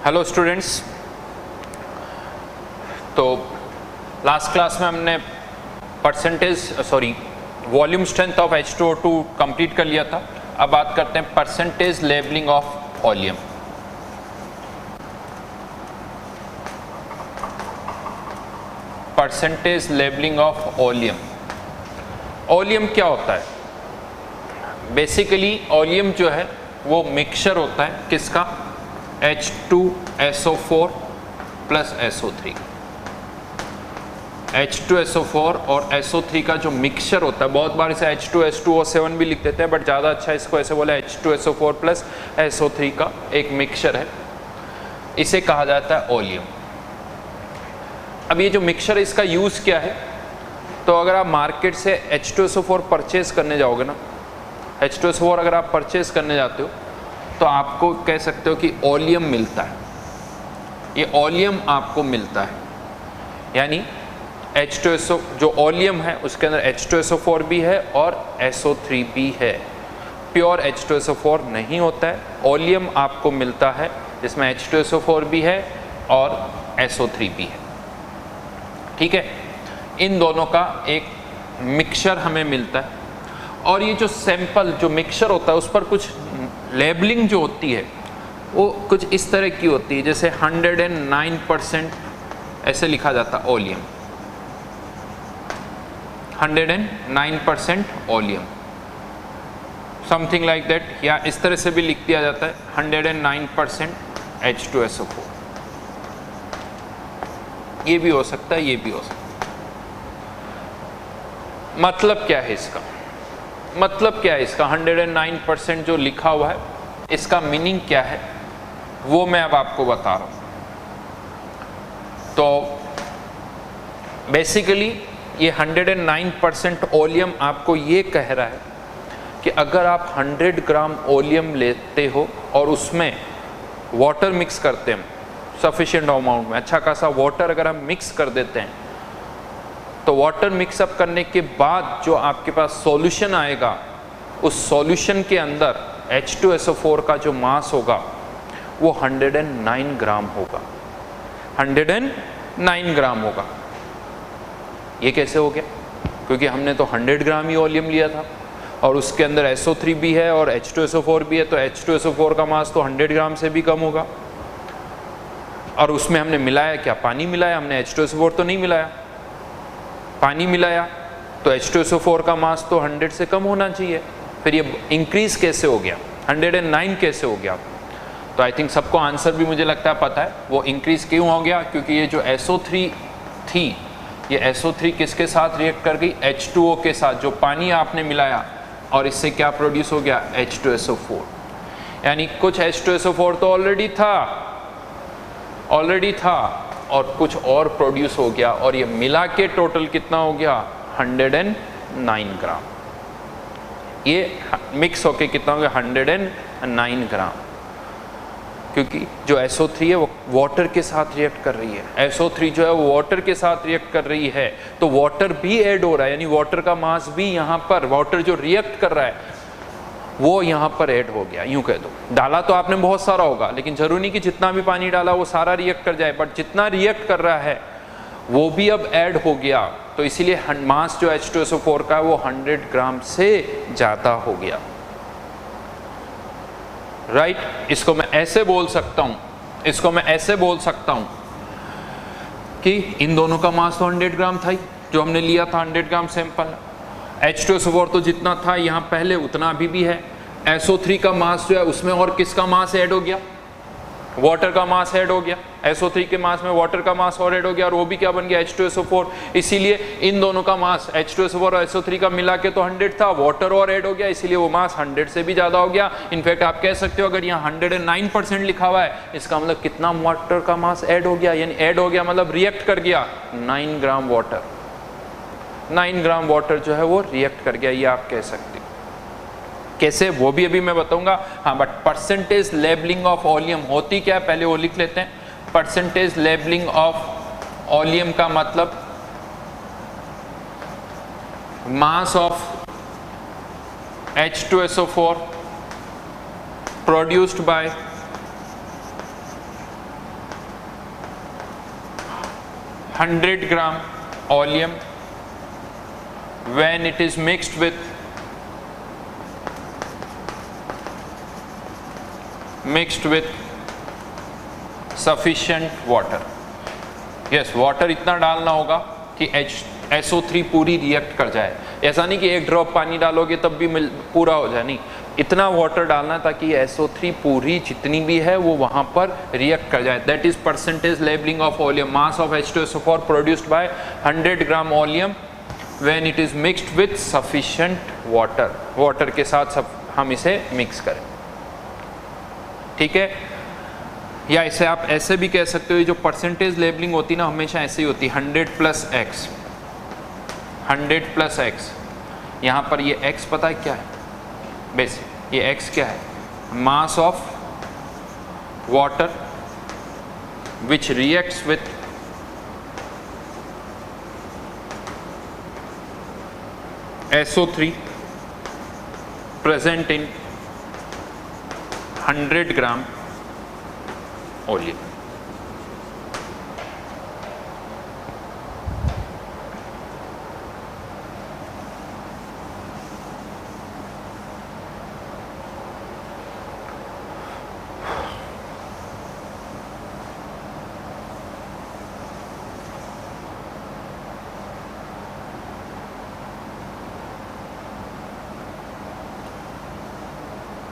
Hello students, तो last class में हमने volume strength of H2O2 complete कर लिया था। अब बात करते हैं percentage levelling of volume. Percentage levelling of volume. Volume क्या होता है? बेसिकली वॉल्यूम जो है वो मिक्सचर होता है किसका? H2SO4 plus SO3। H2SO4 और SO3 का जो मिक्सचर होता है, बहुत बार इसे H2S2O7 भी लिख देते हैं, बट ज़्यादा अच्छा इसको ऐसे बोला H2SO4 प्लस SO3 का एक मिक्सचर है, इसे कहा जाता है वॉल्यूम। अब ये जो मिक्सचर है इसका यूज़ क्या है? तो अगर आप मार्केट से H2SO4 परचेज करने जाओगे ना, H2SO4 अगर आप परचेज करने जाते हो तो आपको कह सकते हो कि वॉल्यूम मिलता है। ये वॉल्यूम आपको मिलता है, यानी H2SO जो वॉल्यूम है उसके अंदर H2SO4 भी है और SO3 भी है। प्योर H2SO4 नहीं होता है, वॉल्यूम आपको मिलता है जिसमें H2SO4 भी है और SO3 भी है। ठीक है, इन दोनों का एक मिक्सचर हमें मिलता है और ये जो सैंपल जो मिक्सचर होता है उस पर कुछ लेबलिंग जो होती है वो कुछ इस तरह की होती है, जैसे 109% ऐसे लिखा जाता है volume, 109% volume, something like that, या इस तरह से भी लिख दिया जाता है 109% H2SO4। ये भी हो सकता है, ये भी हो सकता है। मतलब क्या है इसका? मतलब क्या है इसका? 109% जो लिखा हुआ है इसका मीनिंग क्या है वो मैं अब आपको बता रहा हूं। तो बेसिकली ये 109% वॉल्यूम आपको ये कह रहा है कि अगर आप 100 ग्राम वॉल्यूम लेते हो और उसमें वाटर मिक्स करते हैं सफिशिएंट अमाउंट में, अच्छा खासा वाटर अगर हम मिक्स कर देते हैं, तो वाटर मिक्सअप करने के बाद जो आपके पास सॉल्यूशन आएगा, उस सॉल्यूशन के अंदर H2SO4 का जो मास होगा वो 109 ग्राम होगा, 109 ग्राम होगा। ये कैसे हो गया? क्योंकि हमने तो 100 ग्राम ही वॉल्यूम लिया था और उसके अंदर SO3 भी है और H2SO4 भी है, तो H2SO4 का मास तो 100 ग्राम से भी कम होगा। और उसमें हमने मिलाया क्या? पानी मिलाया हमने, H2SO4 तो नहीं मिलाया। पानी मिलाया तो H2SO4 का मास तो 100 से कम होना चाहिए। फिर ये इंक्रीज कैसे हो गया? 109 कैसे हो गया? तो आई थिंक सबको आंसर भी मुझे लगता है पता है। वो इंक्रीज क्यों हो गया? क्योंकि ये जो SO3 थी, ये SO3 किसके साथ रिएक्ट कर गई? H2O के साथ। जो पानी आपने मिलाया और इससे क्या प्रोड्यूस हो गया? H2SO4। यानी कुछ H2SO4 तो ऑलरेडी था और कुछ और प्रोड्यूस हो गया, और ये मिला के टोटल कितना हो गया? 109 ग्राम। ये मिक्स होके कितना हो गया? 109 ग्राम। क्योंकि जो SO3 है वो वाटर के साथ रिएक्ट कर रही है, SO3 जो है वो वाटर के साथ रिएक्ट कर रही है, तो वाटर भी ऐड हो रहा है, यानी वाटर का मास भी यहाँ पर, वाटर जो रिएक्ट कर रहा है वो यहाँ पर ऐड हो गया। यूं कह दो, डाला तो आपने बहुत सारा होगा, लेकिन जरूरी नहीं कि जितना भी पानी डाला वो सारा रिएक्ट कर जाए, बट जितना रिएक्ट कर रहा है वो भी अब ऐड हो गया। तो इसीलिए मास जो H2SO4 का है वो 100 ग्राम से ज़्यादा हो गया। राइट? इसको मैं ऐसे बोल सकता हूं, कि इन दोनों का मास तो 100 ग्राम था ही, जो हमने लिया था 100 ग्राम सैंपल। H2SO4 तो जितना था यहाँ पहले उतना अभी भी है। SO3 का मास जो है उसमें और किसका मास ऐड हो गया? वाटर का मास ऐड हो गया। SO3 के मास में वाटर का मास और ऐड हो गया, और वो भी क्या बन गया? H2SO4। इसीलिए इन दोनों का मास H2SO4 और SO3 का मिला के तो 100 था, वाटर और ऐड हो गया, इसीलिए वो मास 100 से भी ज़्यादा हो गया। इनफैक्ट आप कह सकते हो अगर यहाँ 109% लिखा हुआ है, इसका मतलब कितना वाटर का मास ऐड हो गया? यानी ऐड हो गया मतलब रिएक्ट कर गया 9 ग्राम वाटर। 9 ग्राम वाटर जो है वो रिएक्ट कर गया, ये आप कह सकते हो। कैसे, वो भी अभी मैं बताऊंगा। हाँ, but percentage labelling of volume होती क्या है पहले वो लिख लेते हैं। परसेंटेज लेबलिंग ऑफ वॉल्यूम का मतलब mass of H2SO4 produced by 100 gram oleum when it is mixed with sufficient water. Yes, water इतना डालना होगा कि SO3 पूरी रिएक्ट कर जाए। ऐसा नहीं कि एक ड्रॉप पानी डालोगे तब भी पूरा हो जाए, नहीं, इतना वाटर डालना ताकि SO3 पूरी जितनी भी है वो वहाँ पर रिएक्ट कर जाए। That is percentage labelling of oleum, mass of H2SO4 produced by 100 gram oleum when it is mixed with sufficient water. Water के साथ सब हम इसे मिक्स करें, ठीक है। या इसे आप ऐसे भी कह सकते हो, जो परसेंटेज लेबलिंग होती है ना हमेशा ऐसे ही होती है, 100 प्लस एक्स, 100 प्लस एक्स। यहाँ पर ये x पता है क्या है, बेसिक ये x क्या है, mass of water which reacts with SO3 present in 100 gram oleum.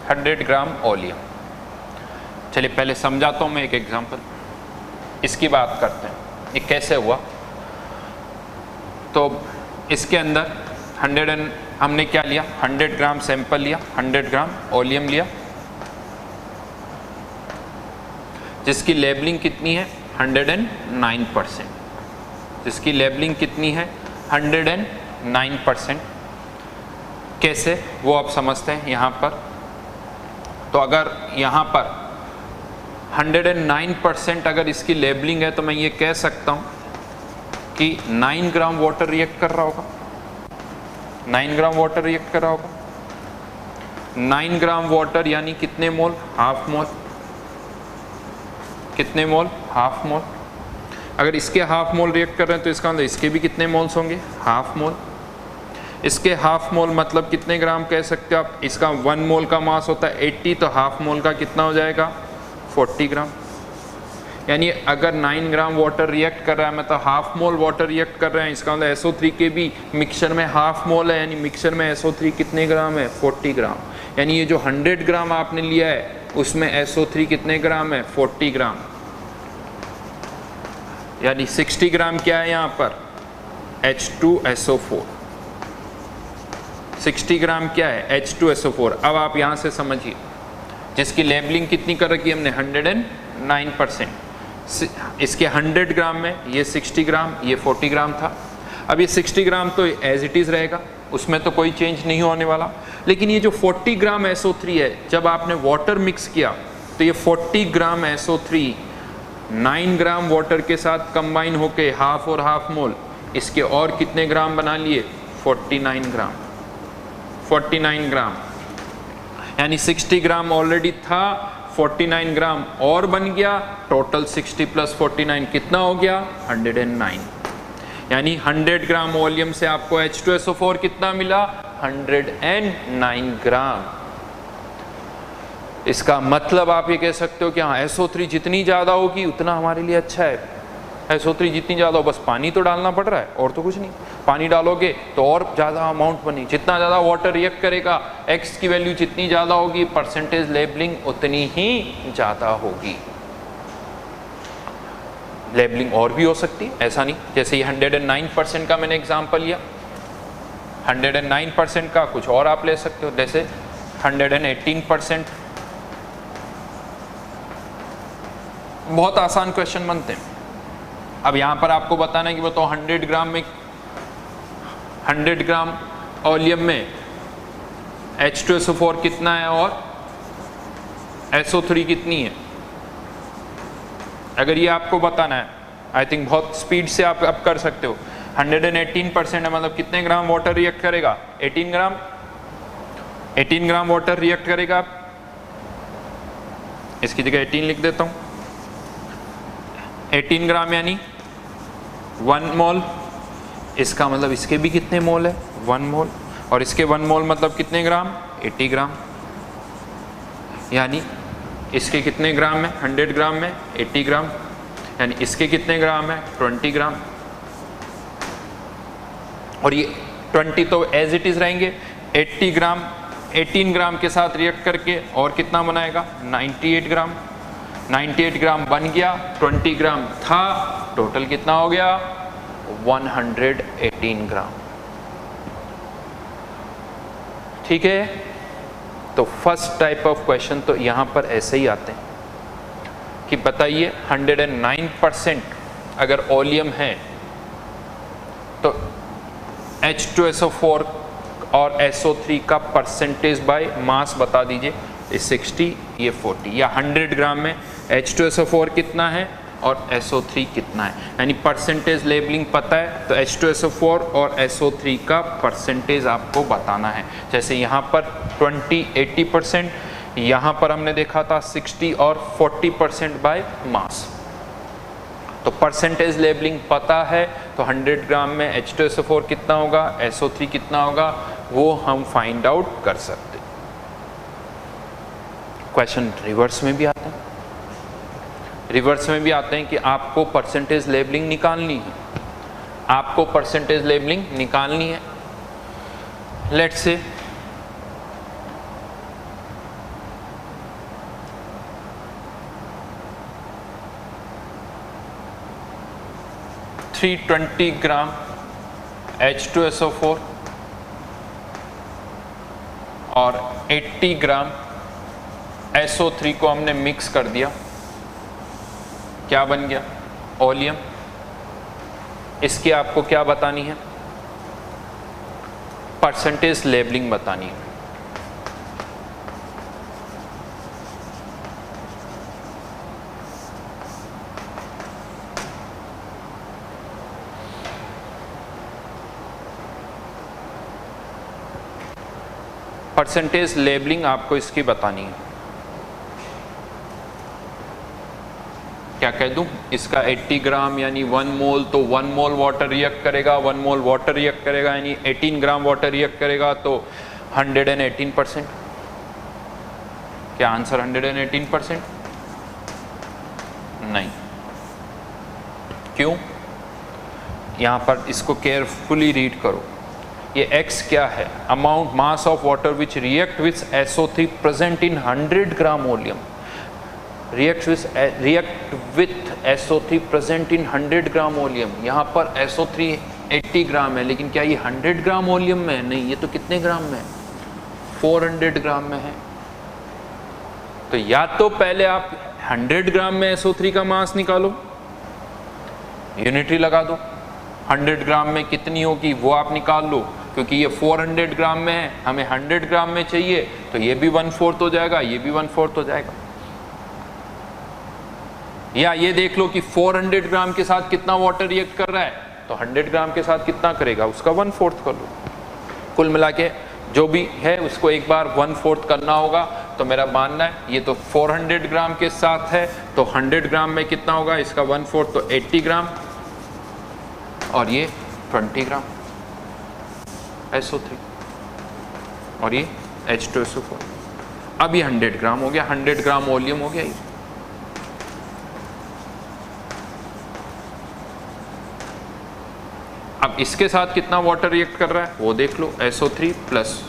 $100 gram oleum. चलिए पहले समझाता हूँ मैं एक एग्जांपल, इसकी बात करते हैं ये कैसे हुआ। तो इसके अंदर हमने क्या लिया, 100 ग्राम सैंपल लिया, 100 ग्राम ओलियम लिया, जिसकी लेबलिंग कितनी है 109%, जिसकी लेबलिंग कितनी है 109%। कैसे वो आप समझते हैं यहाँ पर। तो अगर यहाँ पर 109% अगर इसकी लेबलिंग है तो मैं ये कह सकता हूँ कि 9 ग्राम वाटर रिएक्ट कर रहा होगा, 9 ग्राम वाटर रिएक्ट कर रहा होगा। 9 ग्राम वाटर यानी कितने मोल, हाफ मोल। कितने मोल, हाफ मोल। अगर इसके हाफ मोल रिएक्ट कर रहे हैं तो इसका मतलब इसके भी कितने मोल्स होंगे, हाफ मोल। इसके हाफ मोल मतलब कितने ग्राम कह सकते हो आप, इसका 1 मोल का मास होता है 80, तो हाफ मोल का कितना हो जाएगा 40 ग्राम। यानी अगर 9 ग्राम वाटर रिएक्ट कर रहा है मतलब हाफ मोल वाटर रिएक्ट कर रहे हैं, इसका मतलब SO3 के भी मिक्सचर में हाफ मोल है, यानी मिक्सचर में SO3 कितने ग्राम है 40 ग्राम। यानी ये जो 100 ग्राम आपने लिया है उसमें SO3 कितने ग्राम है 40 ग्राम, यानी 60 ग्राम क्या है यहाँ पर H2SO4, 60 ग्राम क्या है H2SO4। अब आप यहाँ से समझिए, जिसकी लेबलिंग कितनी कर रखी है हमने 109%, इसके 100 ग्राम में ये 60 ग्राम, ये 40 ग्राम था। अब ये 60 ग्राम तो एज इट इज़ रहेगा, उसमें तो कोई चेंज नहीं होने वाला। लेकिन ये जो 40 ग्राम SO3 है, जब आपने वाटर मिक्स किया तो ये 40 ग्राम SO3 9 ग्राम वाटर के साथ कंबाइन होके हाफ और हाफ मोल, इसके और कितने ग्राम बना लिए 49 ग्राम, 49 ग्राम। यानी 60 ग्राम ऑलरेडी था, 49 ग्राम और बन गया, टोटल 60 प्लस 49 कितना हो गया 109। यानी 100 ग्राम वॉल्यूम से आपको H2SO4 कितना मिला 109 ग्राम। इसका मतलब आप ये कह सकते हो कि हाँ SO3 जितनी ज़्यादा होगी उतना हमारे लिए अच्छा है। SO3 जितनी ज़्यादा हो, बस पानी तो डालना पड़ रहा है और तो कुछ नहीं। पानी डालोगे तो और ज़्यादा अमाउंट बनी, जितना ज़्यादा वाटर रिएक्ट करेगा X की वैल्यू जितनी ज़्यादा होगी, परसेंटेज लेबलिंग उतनी ही ज़्यादा होगी। लेबलिंग और भी हो सकती है, ऐसा नहीं। जैसे ये 109% का मैंने एग्जाम्पल लिया, 109% का कुछ और आप ले सकते हो, जैसे 118%। बहुत आसान क्वेश्चन बनते हैं। अब यहाँ पर आपको बताना है कि वो तो 100 ग्राम में 100 ग्राम वॉल्यूम में H2SO4 कितना है और SO3 कितनी है। अगर ये आपको बताना है, आई थिंक बहुत स्पीड से आप अब कर सकते हो। 118% है, मतलब कितने ग्राम वाटर रिएक्ट करेगा 18 ग्राम, 18 ग्राम वाटर रिएक्ट करेगा। इसकी जगह 18 लिख देता हूँ। 18 ग्राम यानी 1 मोल, इसका मतलब इसके भी कितने मोल है 1 मोल, और इसके 1 मोल मतलब कितने ग्राम 80 ग्राम, यानी इसके कितने ग्राम में 100 ग्राम में 80 ग्राम, यानी इसके कितने ग्राम है 20 ग्राम, और ये 20 तो एज इट इज रहेंगे, 80 ग्राम 18 ग्राम के साथ रिएक्ट करके और कितना बनाएगा 98 ग्राम, 98 ग्राम बन गया, 20 ग्राम था, टोटल कितना हो गया 118 ग्राम। ठीक है, तो फर्स्ट टाइप ऑफ क्वेश्चन तो यहां पर ऐसे ही आते हैं कि बताइए 109% अगर ओलियम है तो H2SO4 और SO3 का परसेंटेज बाय मास बता दीजिए, 60 ये 40, या 100 ग्राम में H2SO4 कितना है और SO3 कितना है, यानी परसेंटेज लेबलिंग पता है तो H2SO4 और SO3 का परसेंटेज आपको बताना है। जैसे यहाँ पर 20-80%, यहाँ पर हमने देखा था 60 और 40% बाय मास, तो परसेंटेज लेबलिंग पता है तो 100 ग्राम में H2SO4 कितना होगा, SO3 कितना होगा, वो हम फाइंड आउट कर सकते। क्वेश्चन रिवर्स में भी आते हैं, रिवर्स में भी आते हैं कि आपको परसेंटेज लेबलिंग निकालनी है, आपको परसेंटेज लेबलिंग निकालनी है। लेट्स से $320 ग्राम H2SO4 और 80 ग्राम SO3 को हमने मिक्स कर दिया, क्या बन गया ओलियम। इसकी आपको क्या बतानी है, परसेंटेज लेबलिंग बतानी है। परसेंटेज लेबलिंग आपको इसकी बतानी है। क्या कह दूं, इसका 80 ग्राम यानी 1 मोल, तो 1 मोल वाटर रिएक्ट करेगा, 1 मोल वाटर रिएक्ट करेगा यानी 18 ग्राम वाटर रिएक्ट करेगा, तो 118%। क्या आंसर 118%? नहीं। क्यों? यहां पर इसको केयरफुली रीड करो, ये X क्या है, amount mass of water which react with SO3 present in 100 gram oleum, react with SO3 present in 100 gram oleum. यहाँ पर SO3 80 ग्राम है, लेकिन क्या ये 100 ग्राम ओलियम में है? नहीं, ये तो कितने ग्राम में है, 400 ग्राम में है। तो या तो पहले आप 100 ग्राम में SO3 का मास निकालो, यूनिटरी लगा दो, 100 ग्राम में कितनी होगी वो आप निकाल लो, क्योंकि ये 400 ग्राम में है, हमें 100 ग्राम में चाहिए, तो ये भी 1/4 हो जाएगा, ये भी 1/4 हो जाएगा। या ये देख लो कि 400 ग्राम के साथ कितना वाटर रिएक्ट कर रहा है, तो 100 ग्राम के साथ कितना करेगा, उसका 1/4 कर लो। कुल मिला के जो भी है उसको एक बार 1/4 करना होगा। तो मेरा मानना है ये तो 400 ग्राम के साथ है, तो 100 ग्राम में कितना होगा, इसका 1/4 तो 80 ग्राम, और ये 20 ग्राम SO3, और ये H2SO4। अब ये 100 ग्राम हो गया, 100 ग्राम ओलियम हो गया ये। अब इसके साथ कितना वाटर रिएक्ट कर रहा है वो देख लो, SO3 plus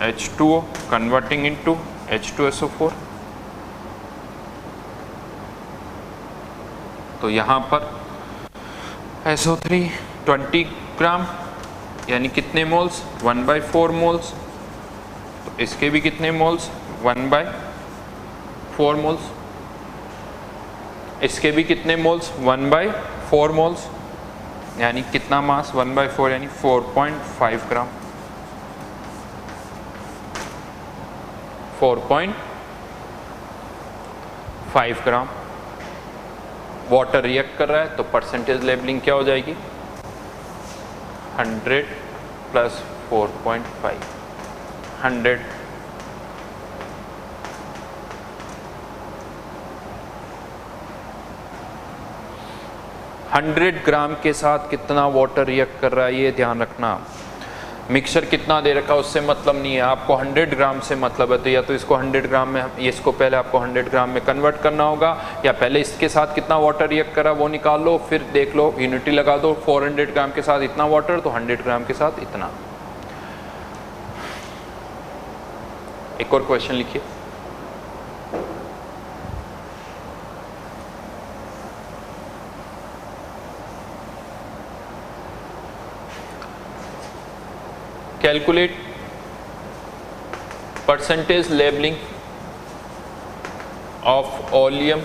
H2O converting into H2SO4। तो यहाँ पर SO3 20 ग्राम यानी कितने मोल्स, 1/4 मोल्स। तो इसके भी कितने मोल्स, 1/4 मोल्स। इसके भी कितने मोल्स, 1/4 मोल्स, यानी कितना मास, 1/4 यानी 4.5 ग्राम। 4.5 ग्राम वाटर रिएक्ट कर रहा है, तो परसेंटेज लेबलिंग क्या हो जाएगी, 100 प्लस 4.5, 100 100 100 ग्राम के साथ कितना वाटर रिएक्ट कर रहा है ये ध्यान रखना। मिक्सचर कितना दे रखा है उससे मतलब नहीं है, आपको 100 ग्राम से मतलब है। तो या तो इसको 100 ग्राम में, इसको पहले आपको 100 ग्राम में कन्वर्ट करना होगा, या पहले इसके साथ कितना वाटर रिएक्ट करा वो निकाल लो, फिर देख लो यूनिटी लगा दो, 400 ग्राम के साथ इतना वाटर तो 100 ग्राम के साथ इतना। एक और क्वेश्चन लिखिए। Calculate percentage labeling of oleum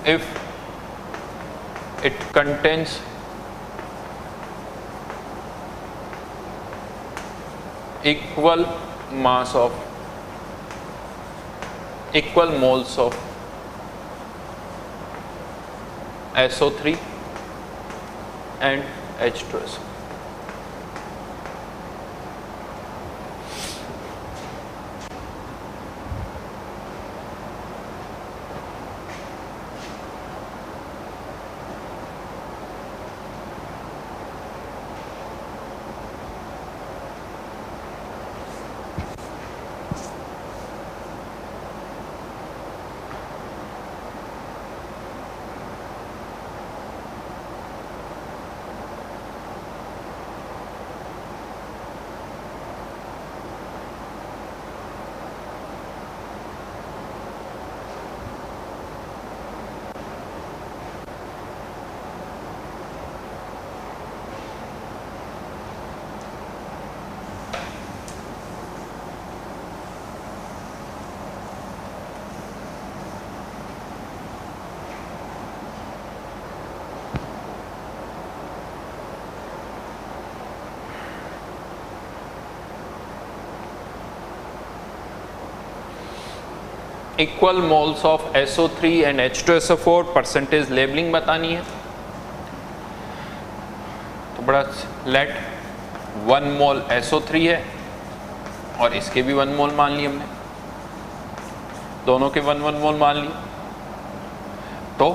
if it contains equal mass of equal moles of SO3 and H2SO। Equal moles of SO3 and H2SO4 percentage labelling बतानी है। तो बड़ा लेट 1 मोल SO3 है और इसके भी 1 मोल मान लिए हमने, दोनों के 1 मोल मान लिए। तो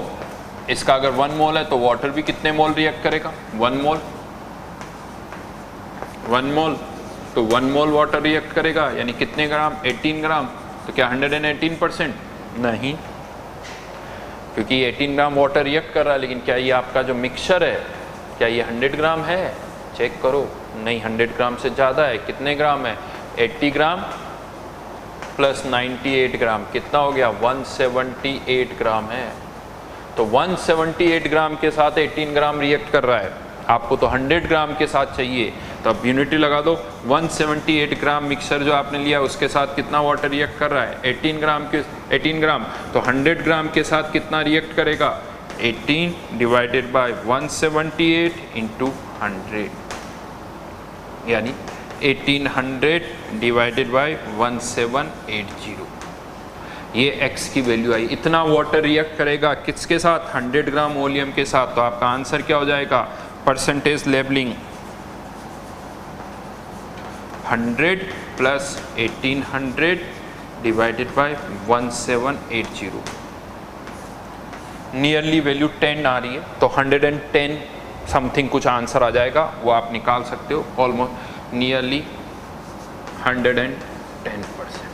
इसका अगर 1 मोल है तो वाटर भी कितने मोल रिएक्ट करेगा? 1 मोल। 1 मोल तो 1 मोल वाटर रिएक्ट करेगा, यानी कितने ग्राम? 18 ग्राम। तो क्या 118%? नहीं, क्योंकि 18 ग्राम वाटर रिएक्ट कर रहा है। लेकिन क्या ये आपका जो मिक्सचर है क्या ये 100 ग्राम है? चेक करो, नहीं, 100 ग्राम से ज़्यादा है। कितने ग्राम है? 80 ग्राम प्लस 98 ग्राम, कितना हो गया? 178 ग्राम है। तो 178 ग्राम के साथ 18 ग्राम रिएक्ट कर रहा है, आपको तो 100 ग्राम के साथ चाहिए। तो अब यूनिटी लगा दो, 178 ग्राम मिक्सचर जो आपने लिया उसके साथ कितना वाटर रिएक्ट कर रहा है? 18 ग्राम। तो 100 ग्राम के साथ कितना रिएक्ट करेगा? 18 डिवाइडेड बाय 178 इंटू 100, यानी 1800 डिवाइडेड बाय 1780। ये x की वैल्यू आई। इतना वाटर रिएक्ट करेगा किसके साथ? 100 ग्राम ओलियम के साथ। तो आपका आंसर क्या हो जाएगा? Percentage labelling 100 plus 1800 divided by 1780, nearly value 10 आ रही है। तो 110 समथिंग कुछ आंसर आ जाएगा, वो आप निकाल सकते हो। Almost nearly 110%।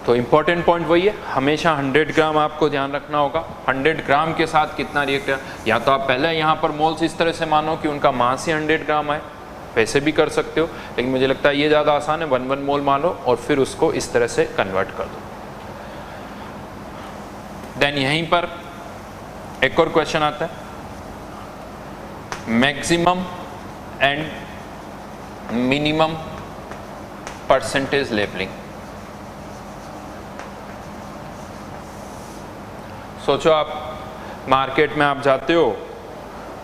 तो इम्पॉर्टेंट पॉइंट वही है, हमेशा 100 ग्राम आपको ध्यान रखना होगा। 100 ग्राम के साथ कितना रिएक्ट है, या तो आप पहले यहाँ पर मोल्स इस तरह से मानो कि उनका मास ही 100 ग्राम है, वैसे भी कर सकते हो, लेकिन मुझे लगता है ये ज़्यादा आसान है। 1 मोल मान लो और फिर उसको इस तरह से कन्वर्ट कर दो। देन यहीं पर एक और क्वेश्चन आता है, maximum and minimum percentage labelling. सोचो आप मार्केट में आप जाते हो,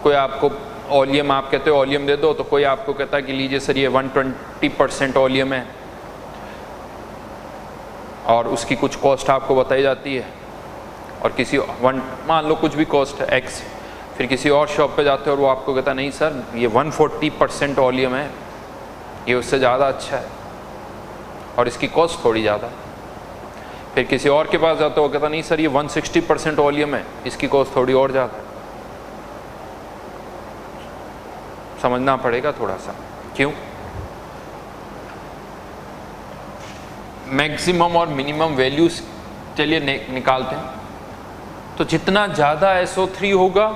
कोई आपको ओलियम, आप कहते हो ओलियम दे दो, तो कोई आपको कहता है कि लीजिए सर ये 120% ओलियम है, और उसकी कुछ कॉस्ट आपको बताई जाती है, और किसी मान लो कुछ भी कॉस्ट है X, फिर किसी और शॉप पे जाते हो और वो आपको कहता है नहीं सर ये 140% ओलियम है, ये उससे ज़्यादा अच्छा है। और इसकी कॉस्ट थोड़ी ज़्यादा है। फिर किसी और के पास जाता हो, कहता नहीं सर ये 160% वॉल्यूम है, इसकी कॉस्ट थोड़ी और ज़्यादा है। समझना पड़ेगा थोड़ा सा, क्यों? मैक्सिमम और मिनिमम वैल्यूज चलिए निकालते हैं। तो जितना ज़्यादा SO3 होगा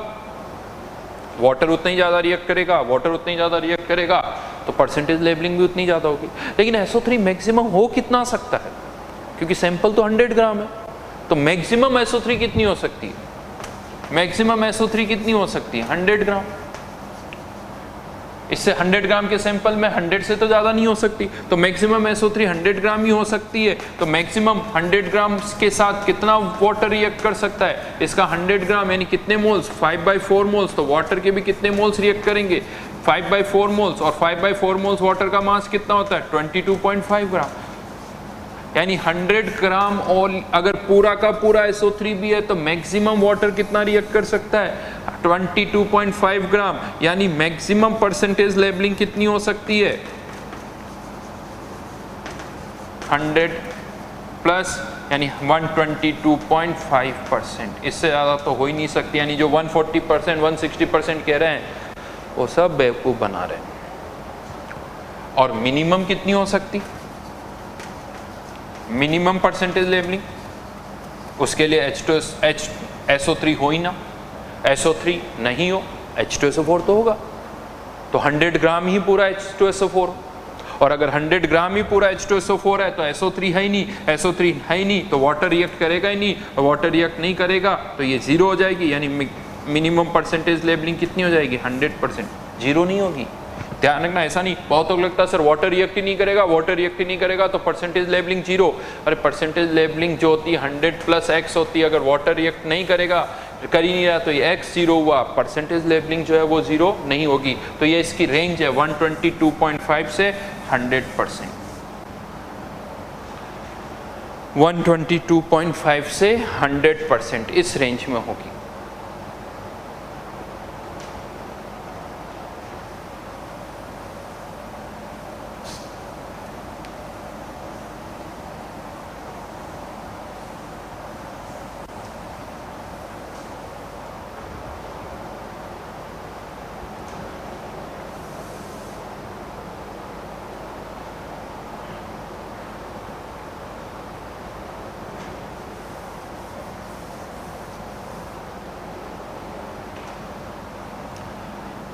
वाटर उतना ही ज़्यादा रिएक्ट करेगा, वाटर उतना ही ज़्यादा रिएक्ट करेगा, तो परसेंटेज लेबलिंग भी उतनी ज़्यादा होगी। लेकिन SO3 मैक्सिमम हो कितना सकता है, क्योंकि सैंपल तो 100 ग्राम है, तो मैक्सिमम SO3 कितनी हो सकती है? मैक्सिमम SO3 कितनी हो सकती है? 100 ग्राम। इससे 100 ग्राम के सैंपल में 100 से तो ज़्यादा नहीं हो सकती, तो मैक्सिमम SO3 100 ग्राम ही हो सकती है। तो मैक्सिमम 100 ग्राम के साथ कितना वाटर रिएक्ट कर सकता है? इसका 100 ग्राम यानी कितने मोल्स? 5/4 मोल्स। तो वाटर के भी कितने मोल्स रिएक्ट करेंगे? 5/4 मोल्स। और 5/4 मोल्स वाटर का मास कितना होता है? 22.5 ग्राम। यानी 100 ग्राम और अगर पूरा का पूरा SO3 भी है तो मैक्सिमम वाटर कितना रिएक्ट कर सकता है? 22.5 ग्राम। यानी मैक्सिमम परसेंटेज लेबलिंग कितनी हो सकती है? 100 प्लस यानी 122.5%। इससे ज़्यादा तो हो ही नहीं सकती। यानी जो 140% 160% कह रहे हैं वो सब बेवकूफ़ बना रहे हैं। और मिनिमम कितनी हो सकती? मिनिमम परसेंटेज लेबलिंग, उसके लिए SO3 हो ही ना। SO3 नहीं हो, H2SO4 तो होगा। तो 100 ग्राम ही पूरा H2SO4, और अगर 100 ग्राम ही पूरा H2SO4 है तो SO3 है ही नहीं। SO3 है ही नहीं तो वाटर रिएक्ट करेगा ही नहीं, और वाटर रिएक्ट नहीं करेगा तो ये 0 हो जाएगी। यानी मिनिमम परसेंटेज लेबलिंग कितनी हो जाएगी? 100%। 0 नहीं होगी। ध्यान रखना, ऐसा नहीं, बहुत लोग लगता है सर वाटर रिएक्ट ही नहीं करेगा, वाटर रिएक्ट ही नहीं करेगा तो परसेंटेज लेबलिंग 0। अरे परसेंटेज लेबलिंग जो होती है 100 + X होती है। अगर वाटर रिएक्ट नहीं करेगा, कर ही नहीं रहा, तो ये X 0 हुआ, परसेंटेज लेबलिंग जो है वो 0 नहीं होगी। तो ये इसकी रेंज है 122.5 से 100%। 122.5 से 100% इस रेंज में होगी।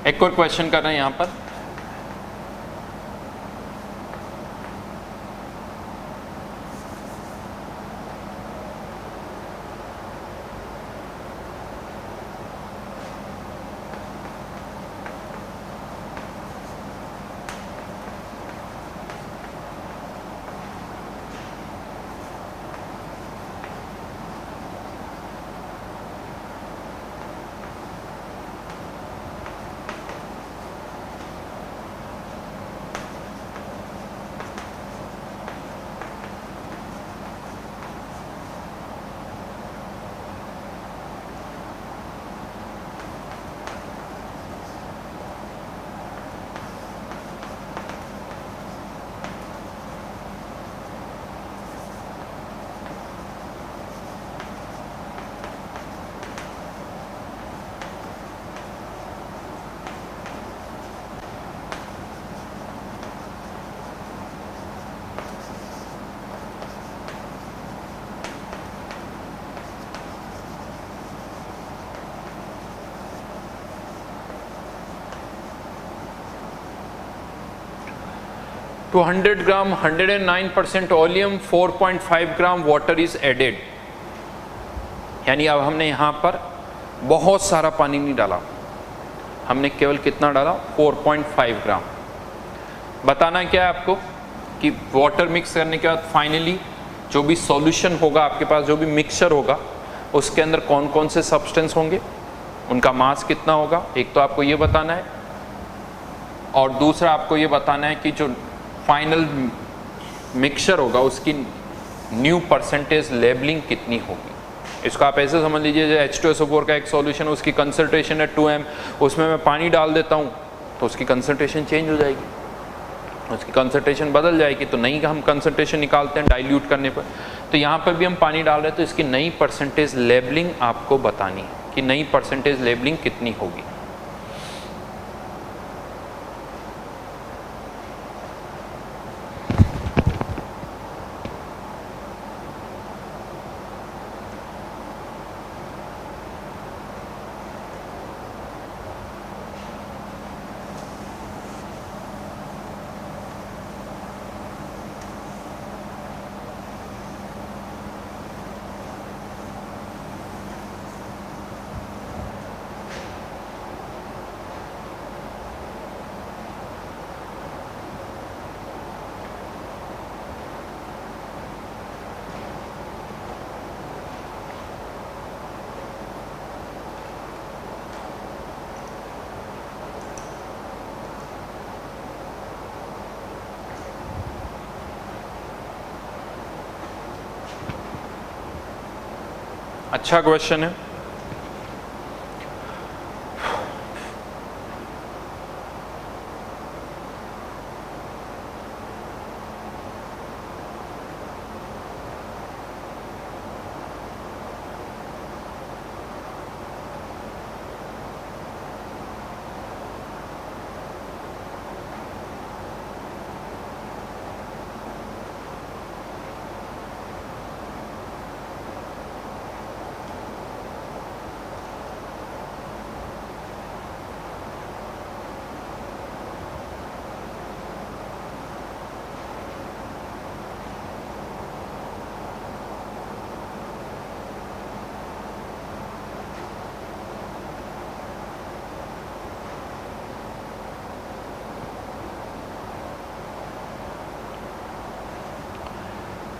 एक और क्वेश्चन कर रहे हैं यहाँ पर। To 100 gram 109% volume 4.5 gram water is added. यानी अब हमने यहाँ पर बहुत सारा पानी नहीं डाला, हमने केवल कितना डाला? 4.5 ग्राम। बताना क्या है आपको कि वाटर मिक्स करने के बाद फाइनली जो भी सॉल्यूशन होगा आपके पास, जो भी मिक्सचर होगा, उसके अंदर कौन कौन से सब्सटेंस होंगे, उनका मास कितना होगा, एक तो आपको ये बताना है, और दूसरा आपको ये बताना है कि जो फाइनल मिक्सचर होगा उसकी न्यू परसेंटेज लेबलिंग कितनी होगी। इसको आप ऐसे समझ लीजिए, जो H2SO4 का एक सॉल्यूशन, उसकी कंसंट्रेशन है 2m, उसमें मैं पानी डाल देता हूँ तो उसकी कंसंट्रेशन चेंज हो जाएगी। उसकी कंसंट्रेशन बदल जाएगी, तो नई हम कंसंट्रेशन निकालते हैं डाइल्यूट करने पर। तो यहाँ पर भी हम पानी डाल रहे हैं, तो इसकी नई परसेंटेज लेबलिंग आपको बतानी है कि नई परसेंटेज लेबलिंग कितनी होगी। अच्छा क्वेश्चन है।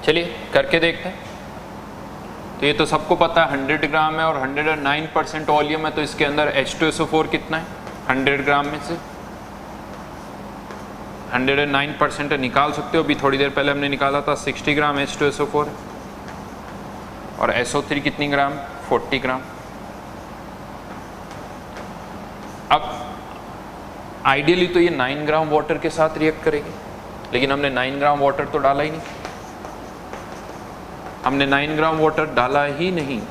चलिए करके देखते हैं। तो ये तो सबको पता है 100 ग्राम है और 109% वॉल्यूम है, तो इसके अंदर H2SO4 कितना है 100 ग्राम में से 109% निकाल सकते हो। अभी थोड़ी देर पहले हमने निकाला था 60 ग्राम H2SO4 और SO3 कितनी ग्राम 40 ग्राम। अब आइडियली तो ये 9 ग्राम वाटर के साथ रिएक्ट करेगी, लेकिन हमने 9 ग्राम वाटर तो डाला ही नहीं, हमने 9 ग्राम वाटर डाला ही नहीं,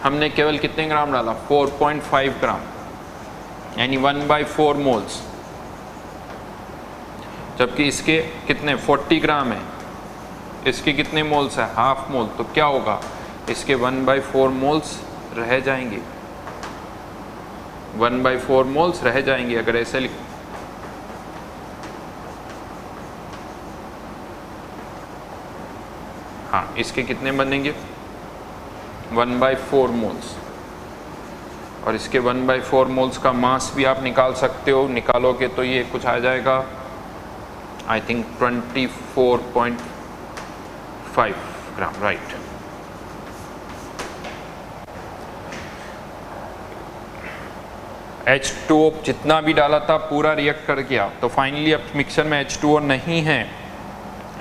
हमने केवल कितने ग्राम डाला 4.5 ग्राम यानी 1/4 मोल्स, जबकि इसके कितने 40 ग्राम है, इसके कितने मोल्स है हाफ मोल, तो क्या होगा इसके 1/4 मोल्स रह जाएंगे, 1/4 मोल्स रह जाएंगे। अगर ऐसे लिख हाँ, इसके कितने बनेंगे 1/4 मोल्स, और इसके 1/4 मोल्स का मास भी आप निकाल सकते हो, निकालोगे तो ये कुछ आ जाएगा I think 24.5 gram, right. H2O जितना भी डाला था पूरा रिएक्ट कर गया, तो फाइनली अब मिक्सचर में H2O नहीं है,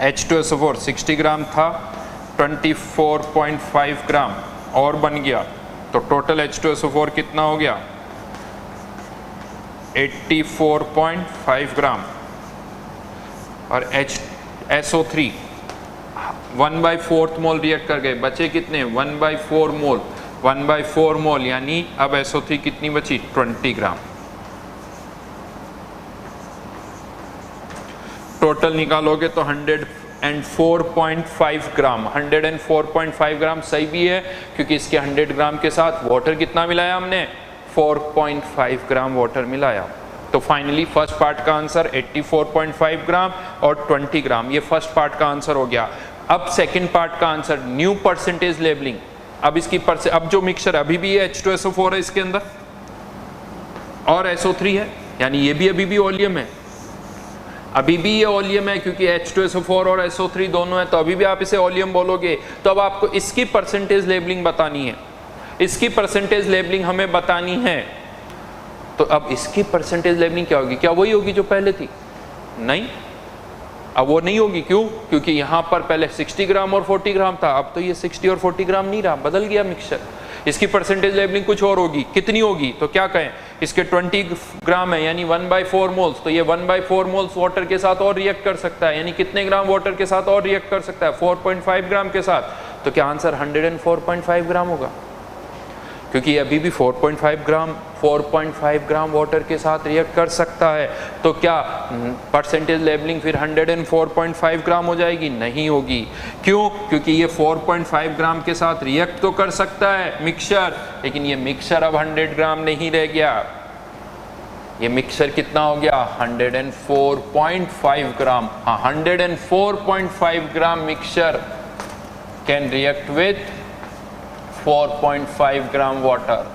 H2SO4 60 ग्राम था, 24.5 ग्राम और बन गया, तो टोटल H2SO4 कितना हो गया 84.5 ग्राम, और SO3 1/4 मोल रिएक्ट कर गए, बचे कितने 1/4 मोल, 1/4 मोल यानी अब SO3 कितनी बची 20 ग्राम। टोटल निकालोगे तो 104.5 ग्राम, 104.5 ग्राम सही भी है क्योंकि इसके 100 ग्राम के साथ वाटर कितना मिलाया हमने 4.5 ग्राम वाटर मिलाया। तो फाइनली फर्स्ट पार्ट का आंसर 84.5 ग्राम और 20 ग्राम, ये फर्स्ट पार्ट का आंसर हो गया। अब सेकंड पार्ट का आंसर न्यू परसेंटेज लेबलिंग। अब इसकी अब जो मिक्सचर अभी भी H2SO4 है इसके अंदर और SO3 है, यानी ये भी अभी भी वॉल्यूम है, अभी भी ये वॉल्यूम है क्योंकि H2SO4 और SO3 दोनों है, तो अभी भी आप इसे वॉल्यूम बोलोगे। तो अब आपको इसकी परसेंटेज लेबलिंग बतानी है, इसकी परसेंटेज लेबलिंग हमें बतानी है। तो अब इसकी परसेंटेज लेबलिंग क्या होगी, क्या वही होगी जो पहले थी? नहीं, अब वो नहीं होगी। क्यों? क्योंकि यहाँ पर पहले 60 ग्राम और 40 ग्राम था, अब तो ये 60 और 40 ग्राम नहीं रहा, बदल गया मिक्सचर। इसकी परसेंटेज लेबलिंग कुछ और होगी, कितनी होगी? तो क्या कहें, इसके 20 ग्राम है यानी 1/4 मोल्स, तो ये 1/4 मोल्स वाटर के साथ और रिएक्ट कर सकता है, यानी कितने ग्राम वाटर के साथ और रिएक्ट कर सकता है? 4.5 ग्राम के साथ। तो क्या आंसर 104.5 ग्राम होगा? क्योंकि अभी भी 4.5 ग्राम वाटर के साथ रिएक्ट कर सकता है। तो क्या परसेंटेज लेबलिंग फिर 104.5 ग्राम हो जाएगी? नहीं होगी। क्यों? क्योंकि ये 4.5 ग्राम के साथ रिएक्ट तो कर सकता है मिक्सचर, लेकिन ये मिक्सचर अब 100 ग्राम नहीं रह गया। ये मिक्सचर कितना हो गया? 104.5 ग्राम। हाँ, 104.5 gram mixture can react with 4.5 gram water.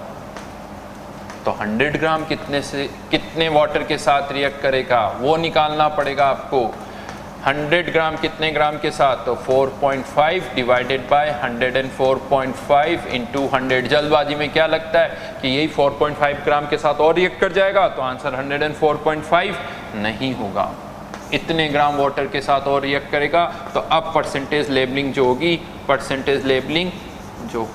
तो 100 ग्राम कितने वाटर के साथ रिएक्ट करेगा वो निकालना पड़ेगा आपको। 100 ग्राम कितने ग्राम के साथ? तो 4.5 डिवाइडेड बाय 104.5 इंटू 100। जल्दबाजी में क्या लगता है कि यही 4.5 ग्राम के साथ और रिएक्ट कर जाएगा? तो आंसर 104.5 नहीं होगा, इतने ग्राम वाटर के साथ और रिएक्ट करेगा। तो अब परसेंटेज लेबलिंग जो होगी, परसेंटेज लेबलिंग जो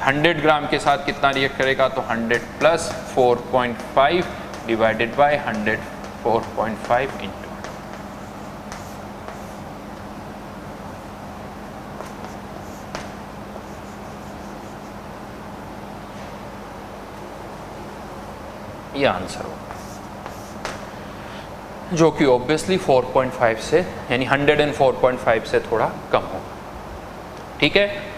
100 ग्राम के साथ कितना रिएक्ट करेगा? तो 100 प्लस 4.5 डिवाइडेड बाय 104.5 इंटू। ये आंसर होगा, जो कि ऑब्वियसली 4.5 से यानी 104.5 से थोड़ा कम होगा। ठीक है,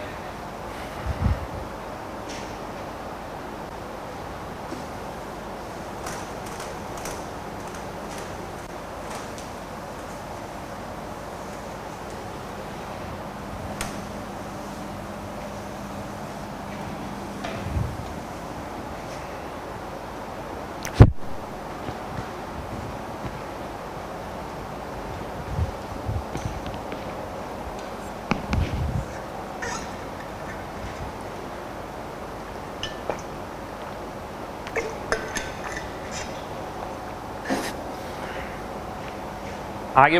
आगे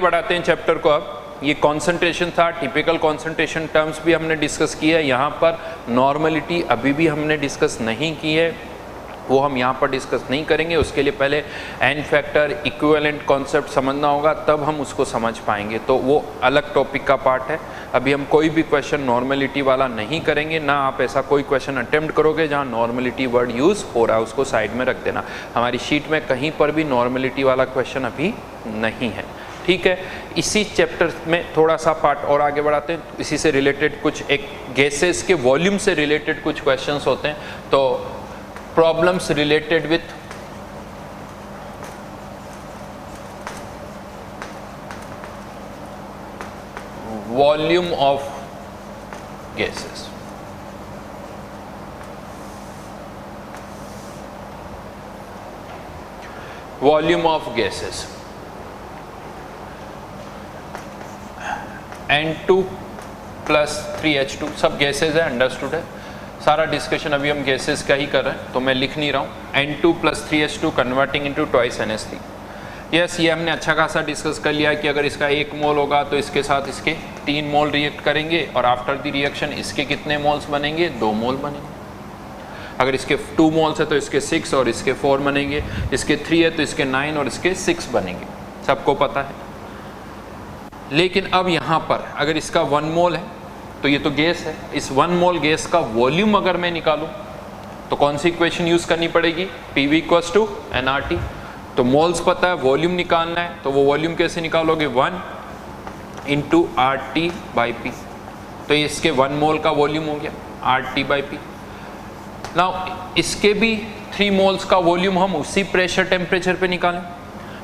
बढ़ाते हैं चैप्टर को। अब ये कॉन्सेंट्रेशन था, टिपिकल कॉन्सेंट्रेशन टर्म्स भी हमने डिस्कस किया है। यहाँ पर नॉर्मलिटी अभी भी हमने डिस्कस नहीं की है, वो हम यहाँ पर डिस्कस नहीं करेंगे। उसके लिए पहले एन फैक्टर इक्विवेलेंट कॉन्सेप्ट समझना होगा, तब हम उसको समझ पाएंगे, तो वो अलग टॉपिक का पार्ट है। अभी हम कोई भी क्वेश्चन नॉर्मलिटी वाला नहीं करेंगे, ना आप ऐसा कोई क्वेश्चन अटेम्प्ट करोगे जहाँ नॉर्मलिटी वर्ड यूज़ हो रहा है, उसको साइड में रख देना। हमारी शीट में कहीं पर भी नॉर्मलिटी वाला क्वेश्चन अभी नहीं है। ठीक है, इसी चैप्टर में थोड़ा सा पार्ट और आगे बढ़ाते हैं। इसी से रिलेटेड कुछ एक गैसेस के वॉल्यूम से रिलेटेड कुछ क्वेश्चंस होते हैं। तो problems related with volume of gases. Volume of gases. N2 plus 3H2 सब गैसेज है, अंडरस्टूड है। सारा डिस्कशन अभी हम गैसेस का ही कर रहे हैं, तो मैं लिख नहीं रहा हूँ। N2 plus 3H2 converting into twice NH3। Yes, ये हमने अच्छा खासा डिस्कस कर लिया कि अगर इसका 1 मोल होगा तो इसके साथ इसके 3 मोल रिएक्ट करेंगे, और आफ्टर द रिएक्शन इसके कितने मोल्स बनेंगे? 2 मोल बनेंगे। अगर इसके 2 मोल्स है तो इसके 6 और इसके 4 बनेंगे, इसके 3 है तो इसके 9 और इसके 6 बनेंगे, सबको पता है। लेकिन अब यहाँ पर अगर इसका 1 मोल है तो ये तो गैस है, इस 1 मोल गैस का वॉल्यूम अगर मैं निकालूं तो कौन सी इक्वेशन यूज करनी पड़ेगी? PV = nRT। तो मोल्स पता है, वॉल्यूम निकालना है, तो वो वॉल्यूम कैसे निकालोगे? 1 × RT/P। तो इसके 1 मोल का वॉल्यूम हो गया RT/P। नाउ इसके भी 3 मोल्स का वॉल्यूम हम उसी प्रेशर टेम्परेचर पे निकालें,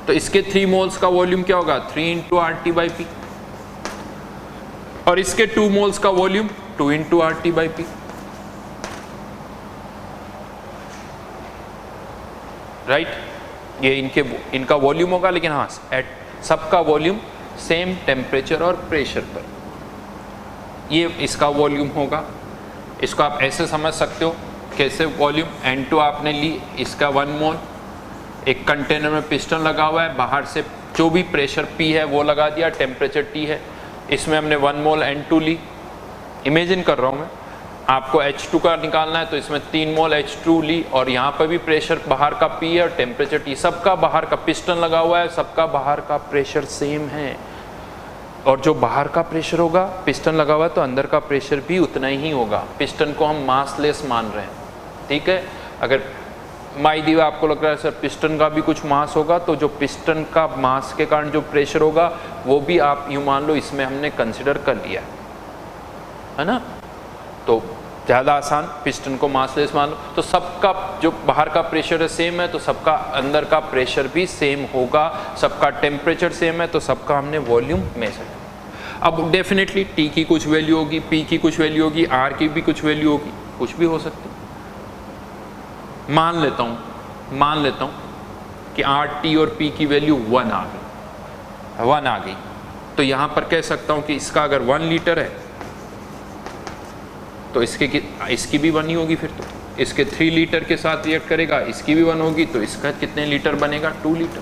तो इसके 3 मोल्स का वॉल्यूम क्या होगा? 3 × RT/P। और इसके 2 मोल्स का वॉल्यूम 2 × RT/P। राइट, ये इनका वॉल्यूम होगा, लेकिन हाँ एट सबका वॉल्यूम सेम टेम्परेचर और प्रेशर पर। ये इसका वॉल्यूम होगा। इसको आप ऐसे समझ सकते हो, कैसे वॉल्यूम? N2 आपने ली, इसका 1 मोल, एक कंटेनर में पिस्टन लगा हुआ है, बाहर से जो भी प्रेशर P है वो लगा दिया, टेम्परेचर T है, इसमें हमने 1 मोल N2 ली, इमेजिन कर रहा हूँ मैं, आपको H2 का निकालना है तो इसमें 3 मोल H2 ली, और यहाँ पर भी प्रेशर बाहर का P है और टेम्परेचर T, सबका बाहर का पिस्टन लगा हुआ है, सबका बाहर का प्रेशर सेम है, और जो बाहर का प्रेशर होगा, पिस्टन लगा हुआ है तो अंदर का प्रेशर भी उतना ही होगा। पिस्टन को हम मासलेस मान रहे हैं, ठीक है। अगर माई दीवा आपको लग रहा है सर पिस्टन का भी कुछ मास होगा, तो जो पिस्टन का मास के कारण जो प्रेशर होगा वो भी आप यूँ मान लो इसमें हमने कंसिडर कर लिया है ना। तो ज़्यादा आसान, पिस्टन को मासलेस मान लो, तो सबका जो बाहर का प्रेशर है सेम है, तो सबका अंदर का प्रेशर भी सेम होगा, सबका टेम्परेचर सेम है, तो सबका हमने वॉल्यूम मेजर। अब डेफिनेटली टी की कुछ वैल्यू होगी, पी की कुछ वैल्यू होगी, आर की भी कुछ वैल्यू होगी, कुछ भी हो सकती है। मान लेता हूँ कि आर टी और पी की वैल्यू 1 आ गई, तो यहाँ पर कह सकता हूँ कि इसका अगर 1 लीटर है तो इसकी भी 1 ही होगी, फिर तो इसके 3 लीटर के साथ रिएक्ट करेगा, इसकी भी 1 होगी, तो इसका कितने लीटर बनेगा, 2 लीटर।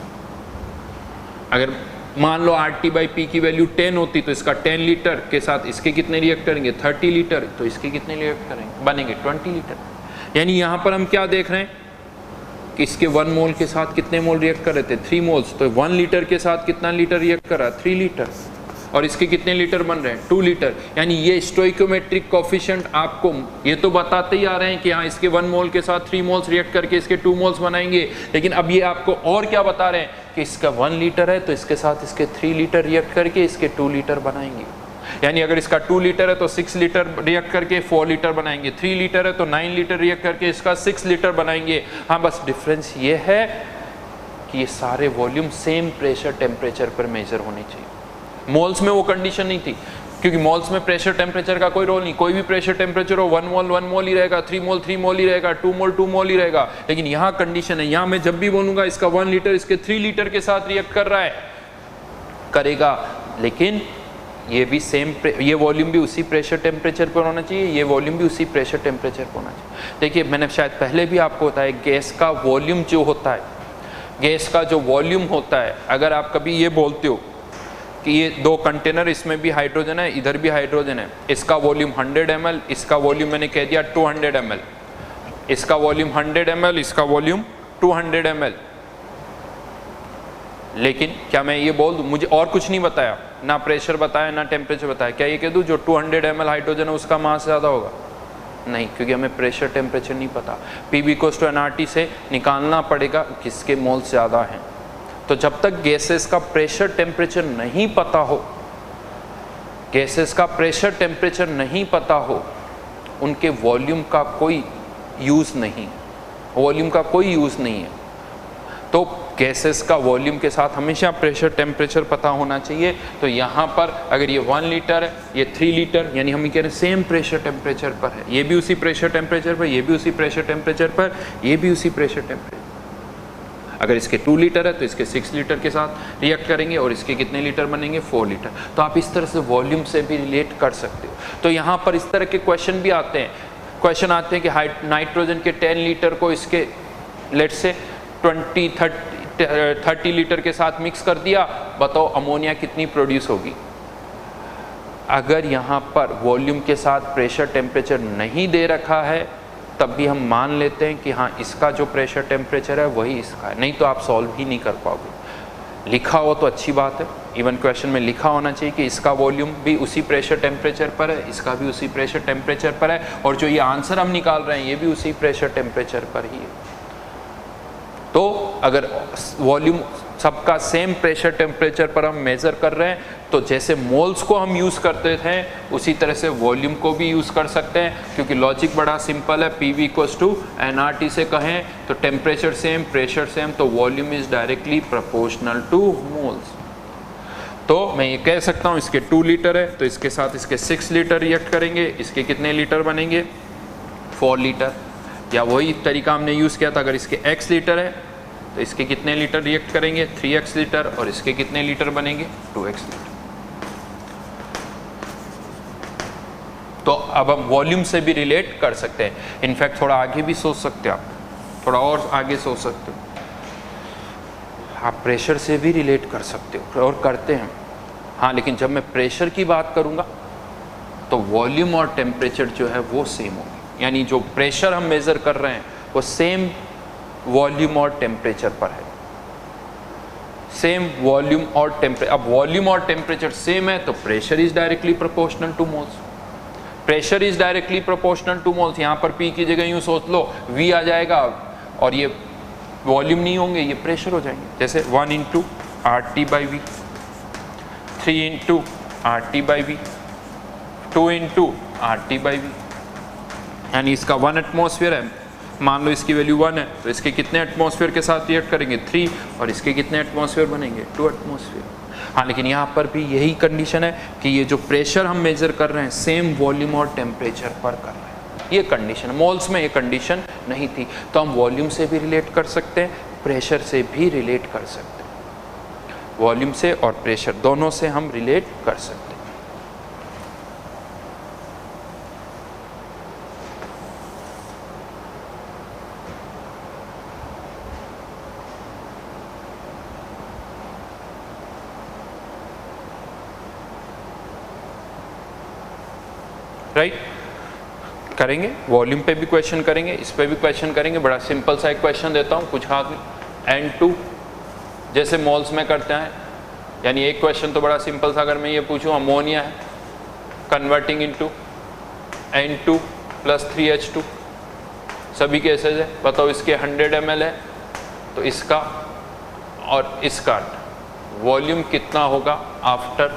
अगर मान लो आर टी बाई पी की वैल्यू 10 होती तो इसका 10 लीटर के साथ इसके कितने रिएक्ट करेंगे, 30 लीटर, तो इसके कितने रिएक्ट करेंगे, बनेंगे 20 लीटर। यानी यहाँ पर हम क्या देख रहे हैं कि इसके 1 मोल के साथ कितने मोल रिएक्ट कर रहे थे, 3 मोल्स, तो 1 लीटर के साथ कितना लीटर रिएक्ट कर रहा है, 3 लीटर, और इसके कितने लीटर बन रहे हैं, 2 लीटर। यानी ये स्टोइकोमेट्रिक कोफिशिएंट आपको ये तो बताते ही आ रहे हैं कि हाँ इसके 1 मोल के साथ 3 मोल्स रिएक्ट करके इसके 2 मोल्स बनाएंगे, लेकिन अब ये आपको और क्या बता रहे हैं कि इसका 1 लीटर है तो इसके साथ इसके 3 लीटर रिएक्ट करके इसके 2 लीटर बनाएंगे। यानी अगर इसका 2 लीटर है तो 6 लीटर रिएक्ट करके 4 लीटर बनाएंगे, 3 लीटर है तो 9 लीटर रिएक्ट करके इसका 6 लीटर बनाएंगे। हाँ, बस डिफरेंस ये है कि ये सारे वॉल्यूम सेम प्रेशर टेम्परेचर पर मेजर होने चाहिए। मोल्स में वो कंडीशन नहीं थी, क्योंकि मोल्स में प्रेशर टेम्परेचर का कोई रोल नहीं, कोई भी प्रेशर टेम्परेचर हो 1 मोल ही रहेगा, 3 मोल ही रहेगा, 2 मोल ही रहेगा। लेकिन यहाँ कंडीशन है, यहाँ मैं जब भी बोलूँगा इसका 1 लीटर इसके 3 लीटर के साथ रिएक्ट कर रहा है, करेगा, लेकिन ये भी सेम, ये वॉल्यूम भी उसी प्रेशर टेम्परेचर पर होना चाहिए, ये वॉल्यूम भी उसी प्रेशर टेम्परेचर पर होना चाहिए। देखिए मैंने शायद पहले भी आपको बताया, गैस का वॉल्यूम जो होता है, गैस का जो वॉल्यूम होता है, अगर आप कभी ये बोलते हो कि ये 2 कंटेनर, इसमें भी हाइड्रोजन है, इधर भी हाइड्रोजन है, इसका वॉल्यूम 100 ml, इसका वॉल्यूम मैंने कह दिया 200 ml, इसका वॉल्यूम 100 ml, इसका वॉल्यूम 200 ml, लेकिन क्या मैं ये बोल दूँ, मुझे और कुछ नहीं बताया, ना प्रेशर बताया ना टेम्परेचर बताया, क्या ये कह दूँ जो 200 ml हाइड्रोजन है उसका मास ज़्यादा होगा? नहीं, क्योंकि हमें प्रेशर टेम्परेचर नहीं पता। PV = nRT से निकालना पड़ेगा किसके मोल्स ज़्यादा हैं। तो जब तक गैसेस का प्रेशर टेम्परेचर नहीं पता हो, गैसेस का प्रेशर टेम्परेचर नहीं पता हो, उनके वॉल्यूम का कोई यूज़ नहीं, वॉल्यूम का कोई यूज़ नहीं है। तो गैसेस का वॉल्यूम के साथ हमेशा प्रेशर टेम्परेचर पता होना चाहिए। तो यहाँ पर अगर ये 1 लीटर है, ये 3 लीटर, यानी हम ये कह रहे हैं सेम प्रेशर टेम्परेचर पर है, ये भी उसी प्रेशर टेम्परेचर पर, ये भी उसी प्रेशर टेम्परेचर पर, ये भी उसी प्रेशर टेम्परेचर। अगर इसके 2 लीटर है तो इसके 6 लीटर के साथ रिएक्ट करेंगे, और इसके कितने लीटर बनेंगे, 4 लीटर। तो आप इस तरह से वॉल्यूम से भी रिलेट कर सकते हो। तो यहाँ पर इस तरह के क्वेश्चन भी आते हैं, क्वेश्चन आते हैं कि नाइट्रोजन के 10 लीटर को इसके लेट से 30 लीटर के साथ मिक्स कर दिया, बताओ अमोनिया कितनी प्रोड्यूस होगी। अगर यहाँ पर वॉल्यूम के साथ प्रेशर टेम्परेचर नहीं दे रखा है, तब भी हम मान लेते हैं कि हाँ इसका जो प्रेशर टेम्परेचर है वही इसका है, नहीं तो आप सॉल्व ही नहीं कर पाओगे। लिखा हो तो अच्छी बात है, इवन क्वेश्चन में लिखा होना चाहिए कि इसका वॉल्यूम भी उसी प्रेशर टेम्परेचर पर है, इसका भी उसी प्रेशर टेम्परेचर पर है, और जो ये आंसर हम निकाल रहे हैं ये भी उसी प्रेशर टेम्परेचर पर ही है। तो अगर वॉल्यूम सबका सेम प्रेशर टेम्परेचर पर हम मेज़र कर रहे हैं, तो जैसे मोल्स को हम यूज़ करते थे उसी तरह से वॉल्यूम को भी यूज़ कर सकते हैं, क्योंकि लॉजिक बड़ा सिंपल है। PV = nRT से कहें तो टेम्परेचर सेम, प्रेशर सेम, तो volume is directly proportional two moles. तो मैं ये कह सकता हूँ इसके 2 लीटर है तो इसके साथ इसके 6 लीटर रिएक्ट करेंगे, इसके कितने लीटर बनेंगे, 4 लीटर। या वही तरीका हमने यूज़ किया था, अगर इसके x लीटर है तो इसके कितने लीटर रिएक्ट करेंगे, 3x लीटर, और इसके कितने लीटर बनेंगे, 2x लीटर। तो अब हम वॉल्यूम से भी रिलेट कर सकते हैं। इनफैक्ट थोड़ा आगे भी सोच सकते हो आप, थोड़ा और आगे सोच सकते हो, आप प्रेशर से भी रिलेट कर सकते हो, और करते हैं। हाँ, लेकिन जब मैं प्रेशर की बात करूँगा तो वॉल्यूम और टेम्परेचर जो है वो सेम होगी, यानी जो प्रेशर हम मेज़र कर रहे हैं वो सेम वॉल्यूम और टेम्परेचर पर है, सेम वॉल्यूम और टेम्परेचर। अब वॉल्यूम और टेम्परेचर सेम है तो pressure is directly proportional two moles, pressure is directly proportional two moles. यहाँ पर P की जगह यूँ सोच लो V आ जाएगा और ये वॉल्यूम नहीं होंगे, ये प्रेशर हो जाएंगे। जैसे 1 into RT/V, 3 into RT/V, 2 into RT/V, यानी इसका 1 एटमॉस्फेयर है, मान लो इसकी वैल्यू 1 है तो इसके कितने एटमॉस्फेयर के साथ रिएक्ट करेंगे 3, और इसके कितने एटमॉस्फेयर बनेंगे 2 एटमॉस्फेयर। हाँ, लेकिन यहाँ पर भी यही कंडीशन है कि ये जो प्रेशर हम मेजर कर रहे हैं सेम वॉल्यूम और टेम्परेचर पर कर रहे हैं, ये कंडीशन। मोल्स में ये कंडीशन नहीं थी, तो हम वॉल्यूम से भी रिलेट कर सकते हैं, प्रेशर से भी रिलेट कर सकते हैं, वॉल्यूम से और प्रेशर दोनों से हम रिलेट कर सकते हैं। राइट, करेंगे, वॉल्यूम पे भी क्वेश्चन करेंगे, इस पे भी क्वेश्चन करेंगे। बड़ा सिंपल सा एक क्वेश्चन देता हूँ, कुछ खास नहीं, N2 जैसे मोल्स में करते हैं, यानी एक क्वेश्चन तो बड़ा सिंपल सा, अगर मैं ये पूछूँ अमोनिया है कन्वर्टिंग इनटू N2 + 3H2, सभी केसेज है, बताओ इसके 100 ml है तो इसका और इसका वॉल्यूम कितना होगा after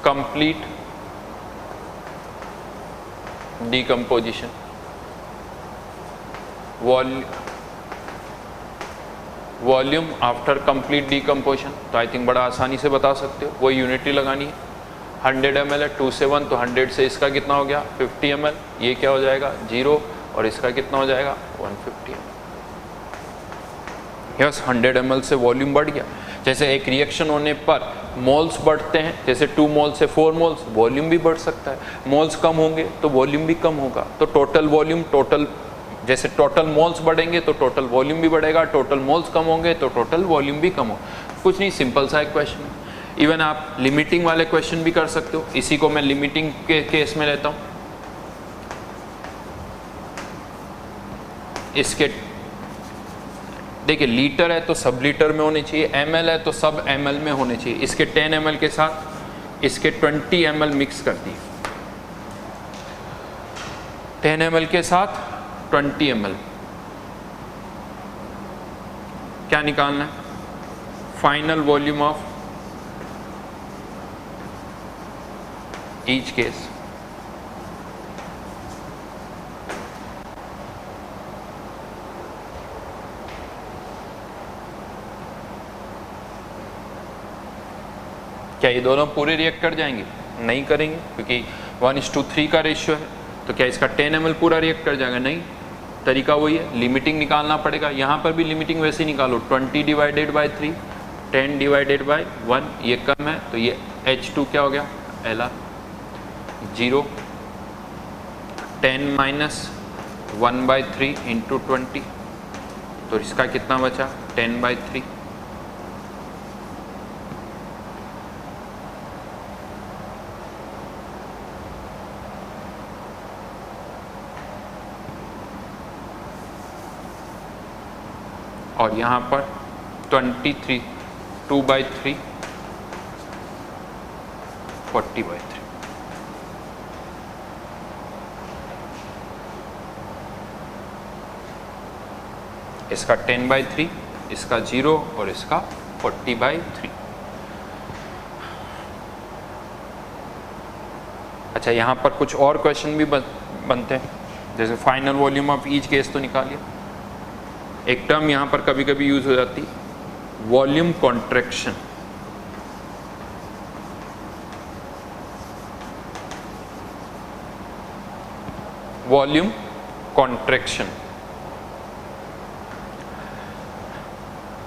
complete decomposition. Volume after complete decomposition, तो आई थिंक बड़ा आसानी से बता सकते हो, वही यूनिटी लगानी है। 100 ml है 2 से 1, तो 100 से इसका कितना हो गया 50 ml, ये क्या हो जाएगा 0, और इसका कितना हो जाएगा 150 ml। यस, 100 ml से वॉल्यूम बढ़ गया। जैसे एक रिएक्शन होने पर मोल्स बढ़ते हैं, जैसे 2 मोल से 4 मोल्स, वॉल्यूम भी बढ़ सकता है। मोल्स कम होंगे तो वॉल्यूम भी कम होगा, तो टोटल वॉल्यूम, जैसे टोटल मोल्स बढ़ेंगे तो टोटल वॉल्यूम भी बढ़ेगा, टोटल मोल्स कम होंगे तो टोटल वॉल्यूम भी कम होगा। कुछ नहीं, सिंपल सा एक क्वेश्चन है। इवन आप लिमिटिंग वाले क्वेश्चन भी कर सकते हो, इसी को मैं लिमिटिंग के केस में लेता हूँ। इसके देखिए लीटर है तो सब लीटर में होने चाहिए, ml है तो सब ml में होने चाहिए। इसके 10 ml के साथ इसके 20 ml मिक्स कर दिए, 10 ml के साथ 20 ml, क्या निकालना है final volume of each case. क्या ये दोनों पूरे रिएक्ट कर जाएंगे? नहीं करेंगे, क्योंकि 1:3 का रेशियो है, तो क्या इसका 10 ml पूरा रिएक्ट कर जाएगा? नहीं। तरीका वही है, लिमिटिंग निकालना पड़ेगा। यहाँ पर भी लिमिटिंग वैसे ही निकालो, 20 डिवाइडेड बाई 3, 10 डिवाइडेड बाई 1, ये कम है तो ये H2 क्या हो गया Lr 0, 10 माइनस 1/3 इंटू 20, तो इसका कितना बचा 10/3। और यहाँ पर 23, 2/3, 40/3। इसका 10/3, इसका 0 और इसका 40/3। अच्छा, यहाँ पर कुछ और क्वेश्चन भी बनते हैं, जैसे final volume of each case तो निकालिए। एक टर्म यहाँ पर कभी कभी यूज हो जाती, volume contraction. Volume contraction,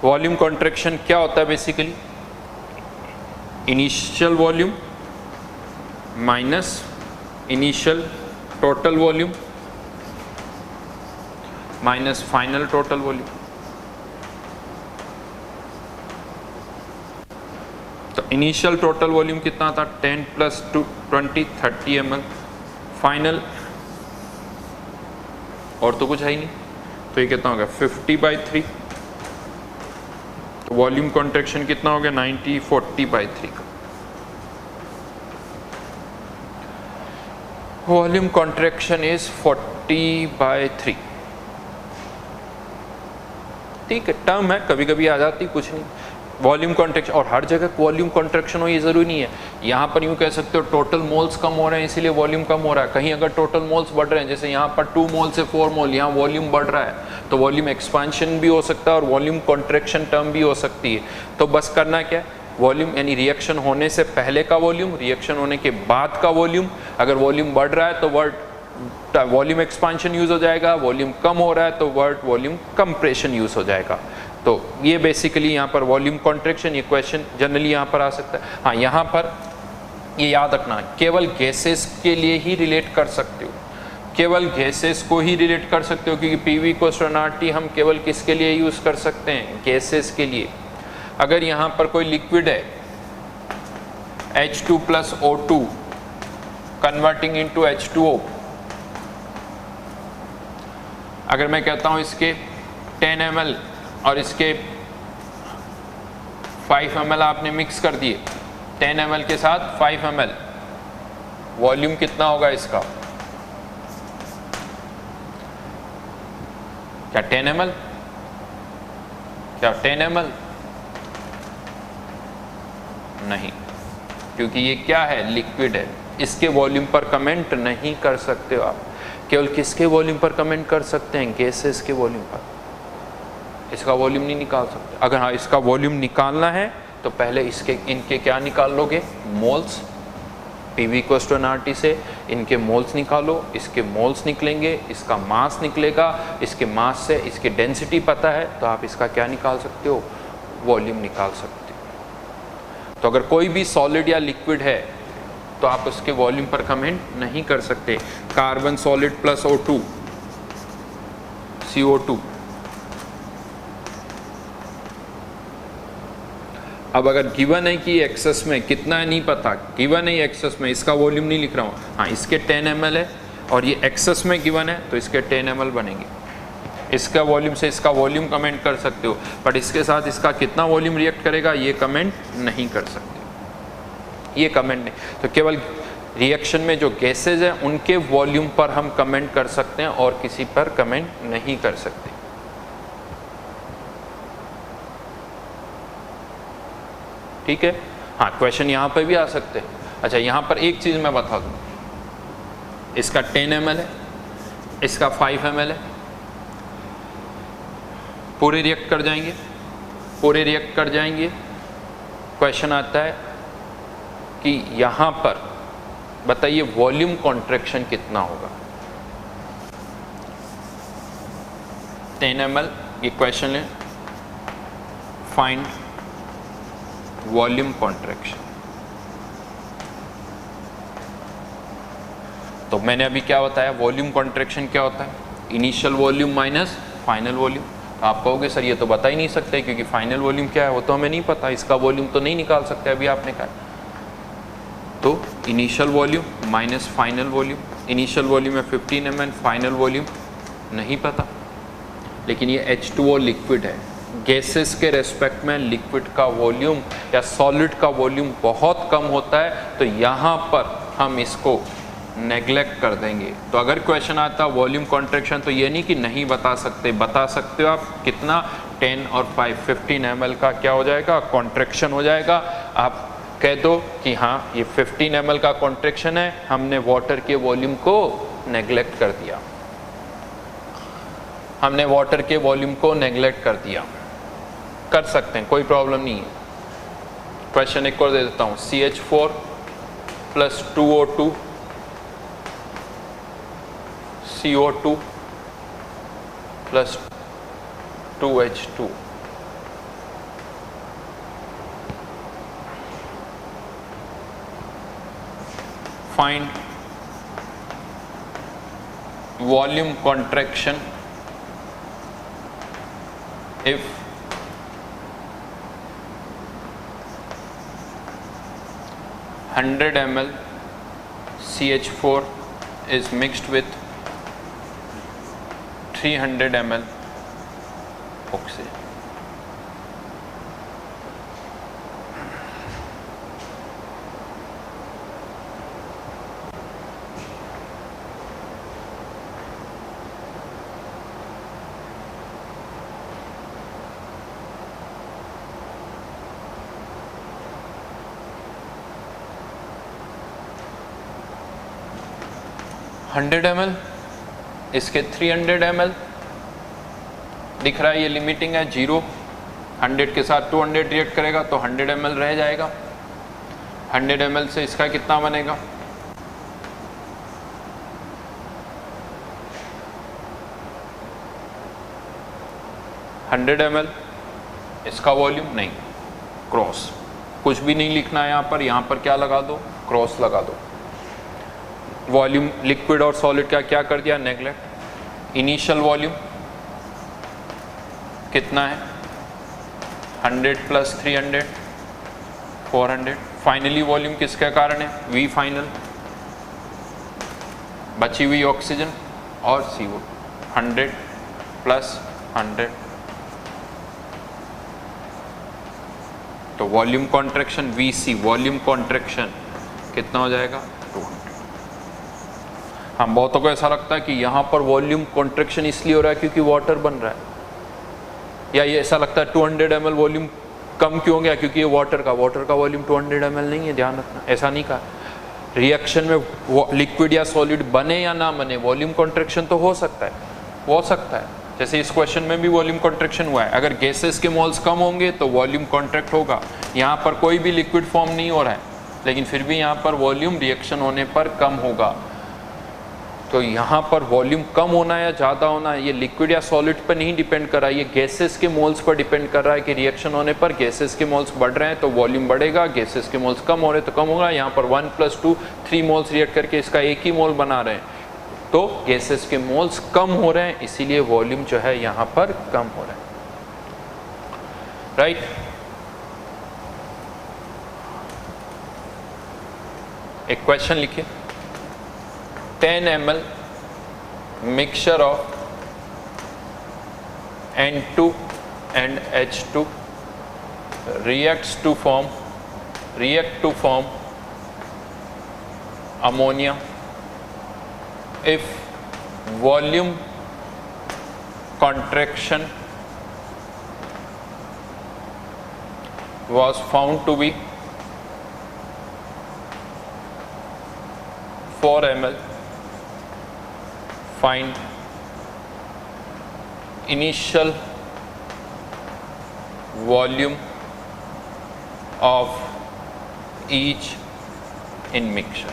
volume contraction क्या होता है basically? Initial volume minus initial total volume minus final total volume. तो इनिशियल टोटल वॉल्यूम कितना था 10 + 20 30 ml, फाइनल और तो कुछ है ही नहीं, तो ये कितना होगा 50/3। तो वॉल्यूम कॉन्ट्रैक्शन कितना हो गया 90 40/3 का। Volume contraction is 40/3। ठीक है, टर्म है, कभी कभी आ जाती, कुछ नहीं। वॉल्यूम कॉन्ट्रैक्शन, और हर जगह वॉल्यूम कॉन्ट्रैक्शन हो ये जरूरी नहीं है। यहाँ पर यूँ कह सकते हो टोटल मोल्स कम हो रहे हैं इसीलिए वॉल्यूम कम हो रहा है। कहीं अगर टोटल मोल्स बढ़ रहे हैं, जैसे यहाँ पर 2 मोल से 4 मोल, यहाँ वॉल्यूम बढ़ रहा है, तो वॉल्यूम एक्सपांशन भी हो सकता है और वॉल्यूम कॉन्ट्रैक्शन टर्म भी हो सकती है। तो बस करना क्या है, वॉल्यूम यानी रिएक्शन होने से पहले का वॉल्यूम, रिएक्शन होने के बाद का वॉल्यूम। अगर वॉल्यूम बढ़ रहा है तो वर्ड वॉल्यूम एक्सपांशन यूज हो जाएगा, वॉल्यूम कम हो रहा है तो वर्ड वॉल्यूम कंप्रेशन यूज हो जाएगा। तो ये बेसिकली यहाँ पर वॉल्यूम कॉन्ट्रैक्शन, ये क्वेश्चन जनरली यहाँ पर आ सकता है। हाँ, यहाँ पर ये याद रखना, केवल गैसेस के लिए ही रिलेट कर सकते हो, केवल गैसेस को ही रिलेट कर सकते हो, क्योंकि पीवी को nRT हम केवल किसके लिए यूज कर सकते हैं, गैसेस के लिए। अगर यहाँ पर कोई लिक्विड है H2 + O2 converting into H2O, अगर मैं कहता हूँ इसके 10 ml और इसके 5 ml आपने मिक्स कर दिए, 10 ml के साथ 5 ml, वॉल्यूम कितना होगा इसका, क्या 10 ml, क्या 10 ml? नहीं, क्योंकि ये क्या है, लिक्विड है, इसके वॉल्यूम पर कमेंट नहीं कर सकते हो आप। केवल किसके वॉल्यूम पर कमेंट कर सकते हैं, गैसेस के वॉल्यूम पर। इसका वॉल्यूम नहीं निकाल सकते। अगर हाँ इसका वॉल्यूम निकालना है तो पहले इनके क्या निकाल लोगे, मोल्स। पीवी को nRT से इनके मोल्स निकालो, इसके मोल्स निकलेंगे, इसका मास निकलेगा, इसके मास से इसकी डेंसिटी पता है तो आप इसका क्या निकाल सकते हो, वॉल्यूम निकाल सकते हो। तो अगर कोई भी सॉलिड या लिक्विड है तो आप उसके वॉल्यूम पर कमेंट नहीं कर सकते। कार्बन सॉलिड + O2 CO2, अब अगर गिवन है कि एक्सेस में कितना है नहीं पता, गिवन है एक्सेस में, इसका वॉल्यूम नहीं लिख रहा हूँ, हाँ इसके 10 ml है और ये एक्सेस में गिवन है तो इसके 10 ml बनेंगे। इसका वॉल्यूम से इसका वॉल्यूम कमेंट कर सकते हो, बट इसके साथ इसका कितना वॉल्यूम रिएक्ट करेगा ये कमेंट नहीं कर सकते, ये कमेंट नहीं। तो केवल रिएक्शन में जो गैसेज हैं उनके वॉल्यूम पर हम कमेंट कर सकते हैं और किसी पर कमेंट नहीं कर सकते। ठीक है, हाँ क्वेश्चन यहाँ पे भी आ सकते हैं। अच्छा, यहाँ पर एक चीज़ मैं बता दूँ, इसका 10 ml है, इसका 5 ml है, पूरे रिएक्ट कर जाएंगे, पूरे रिएक्ट कर जाएंगे। क्वेश्चन आता है कि यहाँ पर बताइए वॉल्यूम कॉन्ट्रैक्शन कितना होगा, 10 ml, ये क्वेश्चन है, फाइंड वॉल्यूम कॉन्ट्रैक्शन। तो मैंने अभी क्या बताया, वॉल्यूम कॉन्ट्रैक्शन क्या होता है, initial volume minus final volume. आप कहोगे सर ये तो बता ही नहीं सकते क्योंकि फाइनल वॉल्यूम क्या है वो तो हमें नहीं पता, इसका वॉल्यूम तो नहीं निकाल सकते अभी आपने कहा। तो initial volume minus final volume, initial volume है 15 ml, फाइनल वॉल्यूम नहीं पता। लेकिन ये H2O लिक्विड है, गैसेस के रेस्पेक्ट में लिक्विड का वॉल्यूम या सॉलिड का वॉल्यूम बहुत कम होता है, तो यहाँ पर हम इसको नेग्लेक्ट कर देंगे। तो अगर क्वेश्चन आता वॉल्यूम कॉन्ट्रैक्शन तो ये नहीं कि नहीं बता सकते, बता सकते हो आप। कितना, 10 और 5 15 ml का क्या हो जाएगा, कॉन्ट्रैक्शन हो जाएगा। आप कह दो कि हाँ ये 15 ml का कॉन्ट्रैक्शन है, हमने वाटर के वॉल्यूम को नेग्लेक्ट कर दिया, हमने वाटर के वॉल्यूम को नेग्लेक्ट कर दिया, कर सकते हैं, कोई प्रॉब्लम नहीं है। क्वेश्चन एक और दे देता हूँ, CH4 + 2O2 CO2 + 2H2, find volume contraction if 100 ml CH4 is mixed with 300 ml oxygen. $100 ml, इसके 300 ml दिख रहा है, ये लिमिटिंग है 0, 100 के साथ 200 रिएक्ट करेगा तो 100 ml रह जाएगा। 100 ml से इसका कितना बनेगा? ml, इसका वॉल्यूम नहीं, क्रॉस, कुछ भी नहीं लिखना है यहाँ पर क्या लगा दो? क्रॉस लगा दो। वॉल्यूम लिक्विड और सॉलिड का क्या कर दिया? नेगलेक्ट। इनिशियल वॉल्यूम कितना है? 100 प्लस 300 400। फाइनली वॉल्यूम किसके कारण है? वी फाइनल, बची हुई ऑक्सीजन और CO। 100 प्लस 100 तो volume contraction VC, volume contraction कितना हो जाएगा? 200। हाँ, बहुतों को ऐसा लगता है कि यहाँ पर वॉल्यूम कॉन्ट्रैक्शन इसलिए हो रहा है क्योंकि वाटर बन रहा है, या ये ऐसा लगता है 200 ml वॉल्यूम कम क्यों गया क्योंकि ये वाटर का वॉल्यूम 200 ml नहीं है, ध्यान रखना, ऐसा नहीं कहा। रिएक्शन में लिक्विड या सॉलिड बने या ना बने, वॉल्यूम कॉन्ट्रैक्शन तो हो सकता है, जैसे इस क्वेश्चन में भी वॉल्यूम कॉन्ट्रैक्शन हुआ है। अगर गैसेस के मोल्स कम होंगे तो वॉल्यूम कॉन्ट्रैक्ट होगा। यहाँ पर कोई भी लिक्विड फॉर्म नहीं हो रहा है, लेकिन फिर भी यहाँ पर वॉल्यूम रिएक्शन होने पर कम होगा। तो यहाँ पर वॉल्यूम कम होना या ज़्यादा होना, ये लिक्विड या सॉलिड पर नहीं डिपेंड कर रहा है, ये गैसेस के मोल्स पर डिपेंड कर रहा है कि रिएक्शन होने पर गैसेस के मोल्स बढ़ रहे हैं तो वॉल्यूम बढ़ेगा, गैसेस के मोल्स कम हो रहे हैं तो कम होगा। यहाँ पर 1 + 2 3 मोल्स रिएक्ट करके इसका एक ही मोल बना रहे हैं, तो गैसेस के मोल्स कम हो रहे हैं, इसीलिए वॉल्यूम जो है यहाँ पर कम हो रहा है। राइट, एक क्वेश्चन लिखिए। 10 ml mixture of N2 and H2 react to form ammonia if volume contraction was found to be 4 ml. Find initial volume of each in mixture.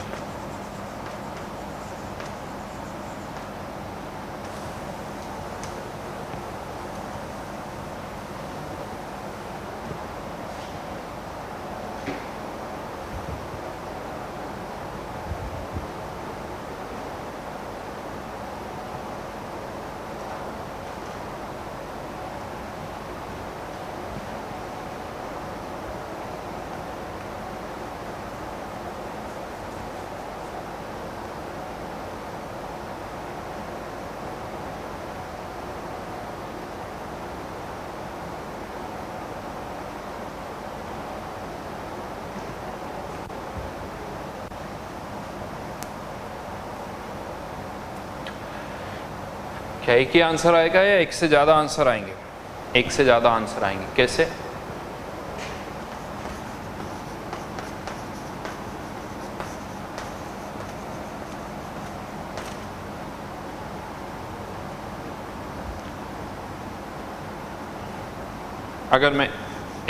क्या एक ही आंसर आएगा या एक से ज़्यादा आंसर आएंगे? एक से ज़्यादा आंसर आएंगे। कैसे? अगर मैं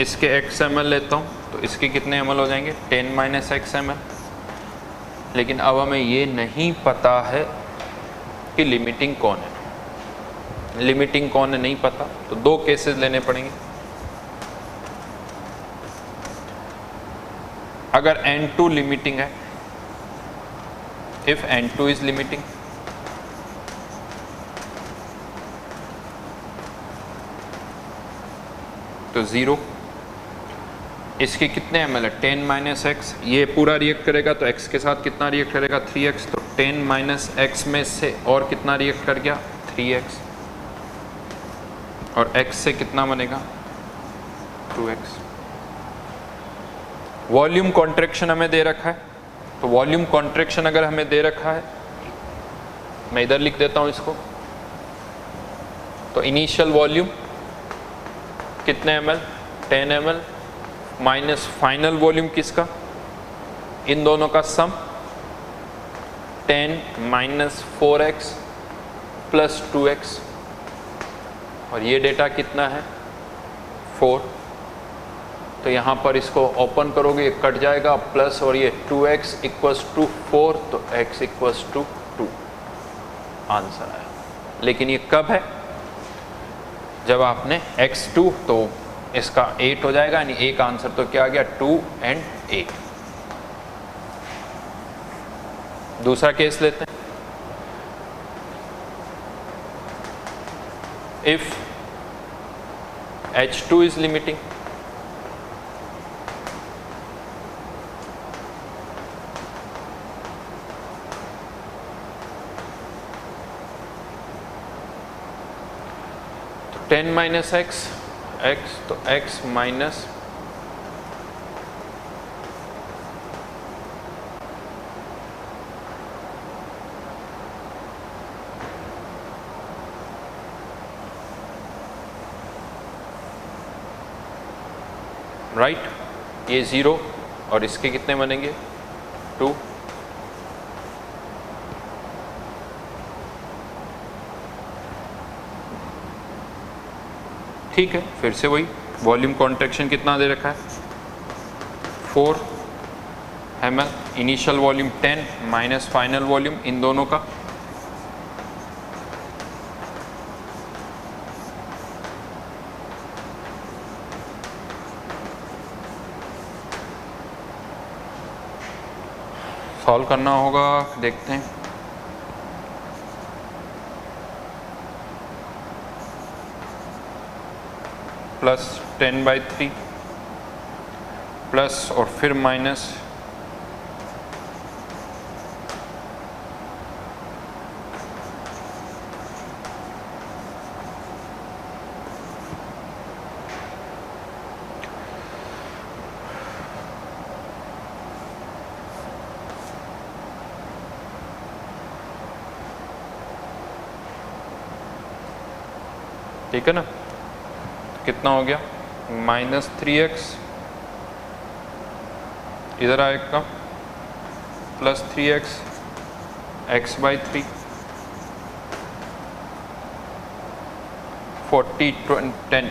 इसके x ml लेता हूँ तो इसके कितने ml हो जाएंगे? 10 - x ml। लेकिन अब हमें ये नहीं पता है कि लिमिटिंग कौन है। लिमिटिंग कौन है नहीं पता, तो दो केसेस लेने पड़ेंगे। अगर N2 लिमिटिंग है, इफ N2 इज लिमिटिंग, तो 0। इसके कितने ml है, 10 माइनस एक्स, ये पूरा रिएक्ट करेगा तो x के साथ कितना रिएक्ट करेगा 3x, तो 10 माइनस एक्स में से और कितना रिएक्ट कर गया 3x, और x से कितना बनेगा 2x। वॉल्यूम कॉन्ट्रैक्शन हमें दे रखा है, तो वॉल्यूम कॉन्ट्रैक्शन अगर हमें दे रखा है, मैं इधर लिख देता हूं इसको, तो इनिशियल वॉल्यूम कितने ml 10 ml minus final volume किसका, इन दोनों का सम 10 माइनस 4x प्लस 2x, और ये डेटा कितना है 4, तो यहाँ पर इसको ओपन करोगे ये कट जाएगा, प्लस और ये 2x इक्वल्स टू 4, तो x इक्वल्स टू 2 आंसर आया। लेकिन ये कब है, जब आपने x2, तो इसका 8 हो जाएगा, यानी एक आंसर तो क्या आ गया 2 एंड 8। दूसरा केस लेते हैं, इफ H2 इज लिमिटिंग, तो 10 माइनस एक्स, तो x माइनस राइट, ये 0 और इसके कितने बनेंगे 2, ठीक है। फिर से वही वॉल्यूम कॉन्ट्रैक्शन कितना दे रखा है 4 ml, initial volume 10 minus final volume इन दोनों का, सॉल्व करना होगा, देखते हैं। प्लस 10/3 प्लस और फिर माइनस, ठीक है ना, कितना हो गया -3x, इधर आएगा plus 3x x/3, 10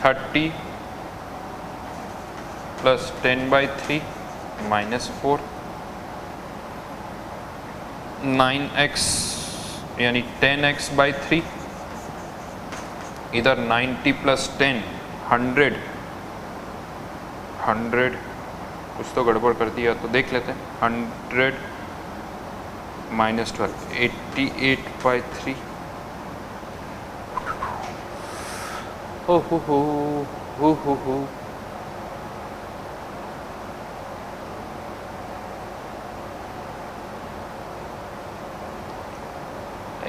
30 plus 10/3 -4, 9x यानी 10x/3, इधर 90 प्लस 10 100 कुछ तो गड़बड़ कर दिया, तो देख लेते हैं 100 -12 88/3, हो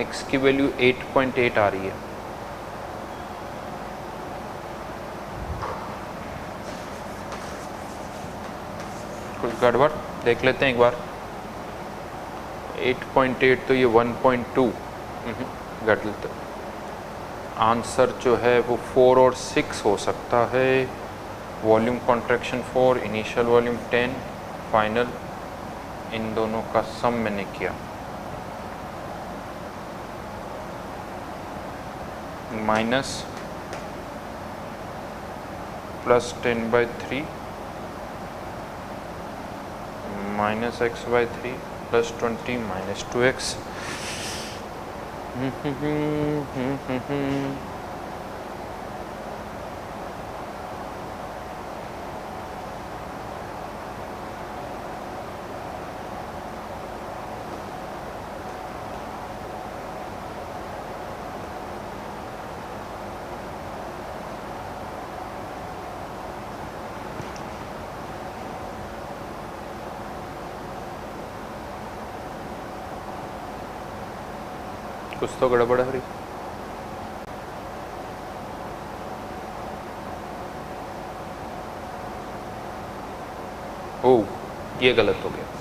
x की वैल्यू 8.8 आ रही है, कुछ गड़बड़ देख लेते हैं एक बार। 8.8 तो ये 1.2 गलत, आंसर जो है वो 4 और 6 हो सकता है। Volume contraction 4, initial volume 10, final, इन दोनों का सम मैंने किया, minus plus 10/3 minus x/3 plus 20 minus 2x, कुछ तो गड़बड़ है। ओह, ये गलत हो गया।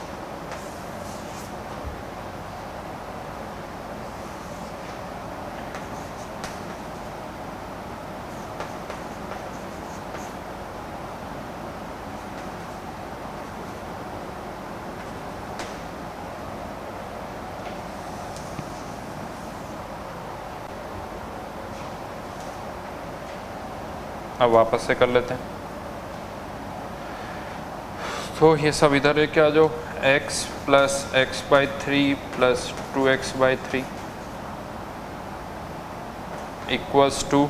अब वापस से कर लेते हैं। तो ये सब इधर है क्या, जो x plus x by three प्लस 2x by three equals to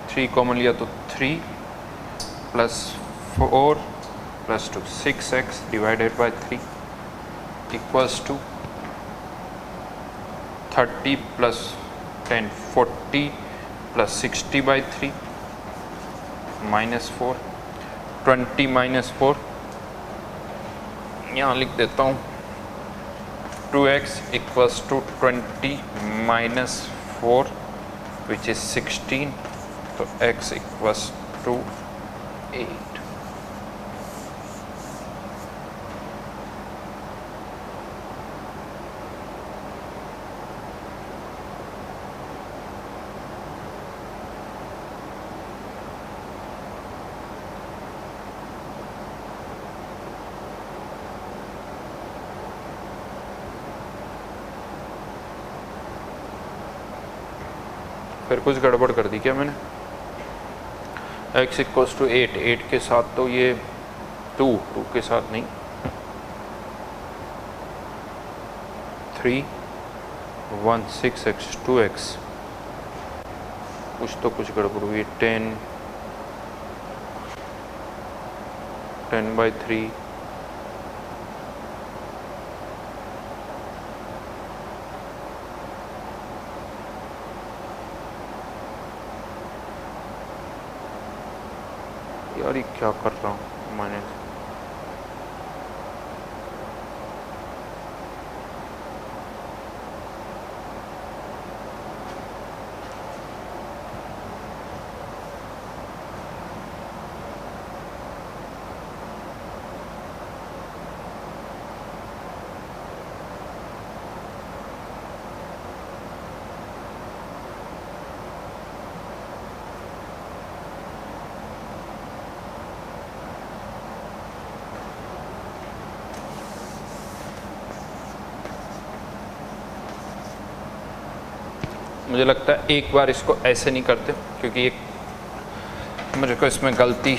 three common लिया तो 3 plus 4 plus 2 6x divided by 3 equals to 30 plus 10 40 plus 60 by 3 minus 4 20 minus 4, यहाँ लिख देता हूँ 2x equals to 20 minus 4 which is 16, तो x इक्वल्स टू 8। फिर कुछ गड़बड़ कर दी क्या मैंने? x इक्वल्स टू 8, 8 के साथ तो ये 2 के साथ नहीं, 3 1 6x 2x, कुछ गड़बड़ हुई। 10 बाई 3 यार, ये क्या कर रहा हूँ मैंने? मुझे लगता है एक बार इसको ऐसे नहीं करते, क्योंकि एक मेरे को इसमें गलती।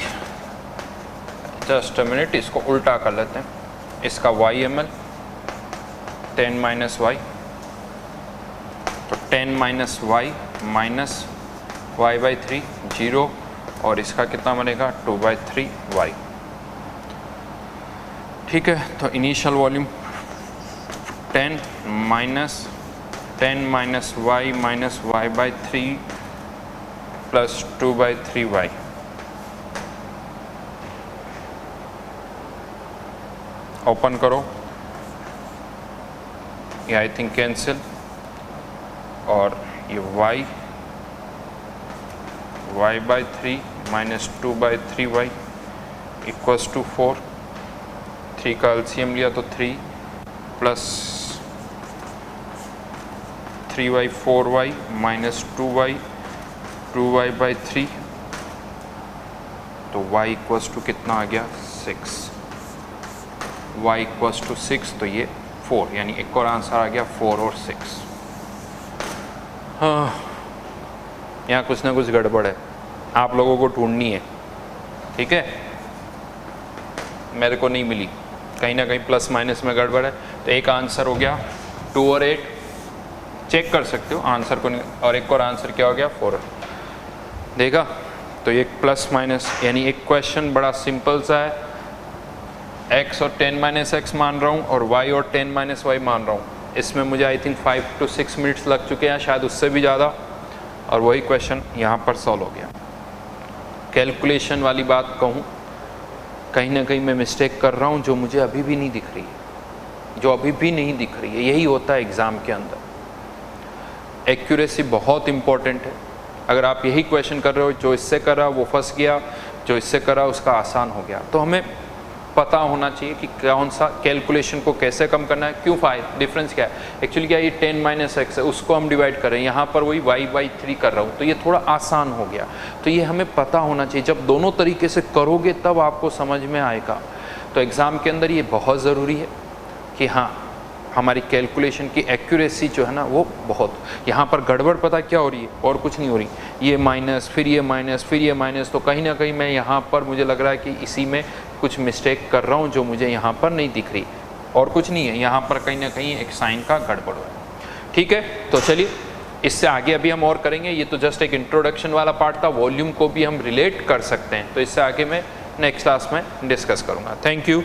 जस्ट अ मिनट, इसको उल्टा कर लेते हैं। इसका YML 10 माइनस वाई, तो 10 minus y minus y by 3 0, और इसका कितना बनेगा 2 बाई 3 वाई। ठीक है, तो initial volume 10 minus y by 3 plus 2 by 3 y. Open करो, ये आई थिंक कैंसिल, और ये y by 3 minus 2 by 3 y equals to 4। 3 का एलसीएम लिया तो 3 plus 3y 4y minus 2y by 3, तो y इक्वल्स टू कितना आ गया 6। y इक्वल्स टू 6, तो ये 4, यानी एक और आंसर आ गया 4 और 6। हाँ, यहाँ कुछ ना कुछ गड़बड़ है, आप लोगों को ढूंढनी है। ठीक है, मेरे को नहीं मिली, कहीं ना कहीं प्लस माइनस में गड़बड़ है। तो एक आंसर हो गया 2 और 8, चेक कर सकते हो आंसर को, और एक और आंसर क्या हो गया 4। देखा, तो ये प्लस माइनस, यानी एक क्वेश्चन बड़ा सिंपल सा है। x और 10 माइनस एक्स मान रहा हूँ, और y और 10 माइनस वाई मान रहा हूँ। इसमें मुझे आई थिंक 5 to 6 मिनट्स लग चुके हैं, शायद उससे भी ज़्यादा, और वही क्वेश्चन यहाँ पर सॉल्व हो गया। कैलकुलेशन वाली बात कहूँ, कहीं ना कहीं मैं मिस्टेक कर रहा हूँ जो मुझे अभी भी नहीं दिख रही है, जो अभी भी नहीं दिख रही है। यही होता है एग्ज़ाम के अंदर। एक्यूरेसी बहुत इंपॉर्टेंट है। अगर आप यही क्वेश्चन कर रहे हो, जो इससे करा वो फंस गया, जो इससे करा उसका आसान हो गया, तो हमें पता होना चाहिए कि कौन सा कैलकुलेशन को कैसे कम करना है। क्यों डिफरेंस क्या है एक्चुअली, क्या ये 10 - x है, उसको हम डिवाइड कर रहे हैं, यहाँ पर वही y/3 कर रहा हूँ, तो ये थोड़ा आसान हो गया। तो ये हमें पता होना चाहिए। जब दोनों तरीके से करोगे तब आपको समझ में आएगा। तो एग्ज़ाम के अंदर ये बहुत ज़रूरी है कि हाँ, हमारी कैलकुलेशन की एक्यूरेसी जो है ना वो बहुत। यहाँ पर गड़बड़ पता क्या हो रही है, और कुछ नहीं हो रही, ये माइनस, फिर ये माइनस, फिर ये माइनस, तो कहीं ना कहीं मैं यहाँ पर मुझे लग रहा है कि इसी में कुछ मिस्टेक कर रहा हूँ जो मुझे यहाँ पर नहीं दिख रही, और कुछ नहीं है, यहाँ पर कहीं ना कहीं एक साइन का गड़बड़ है। ठीक है, तो चलिए इससे आगे अभी हम और करेंगे। ये तो जस्ट एक इंट्रोडक्शन वाला पार्ट था, वॉल्यूम को भी हम रिलेट कर सकते हैं, तो इससे आगे मैं नेक्स्ट क्लास में डिस्कस करूँगा। Thank you.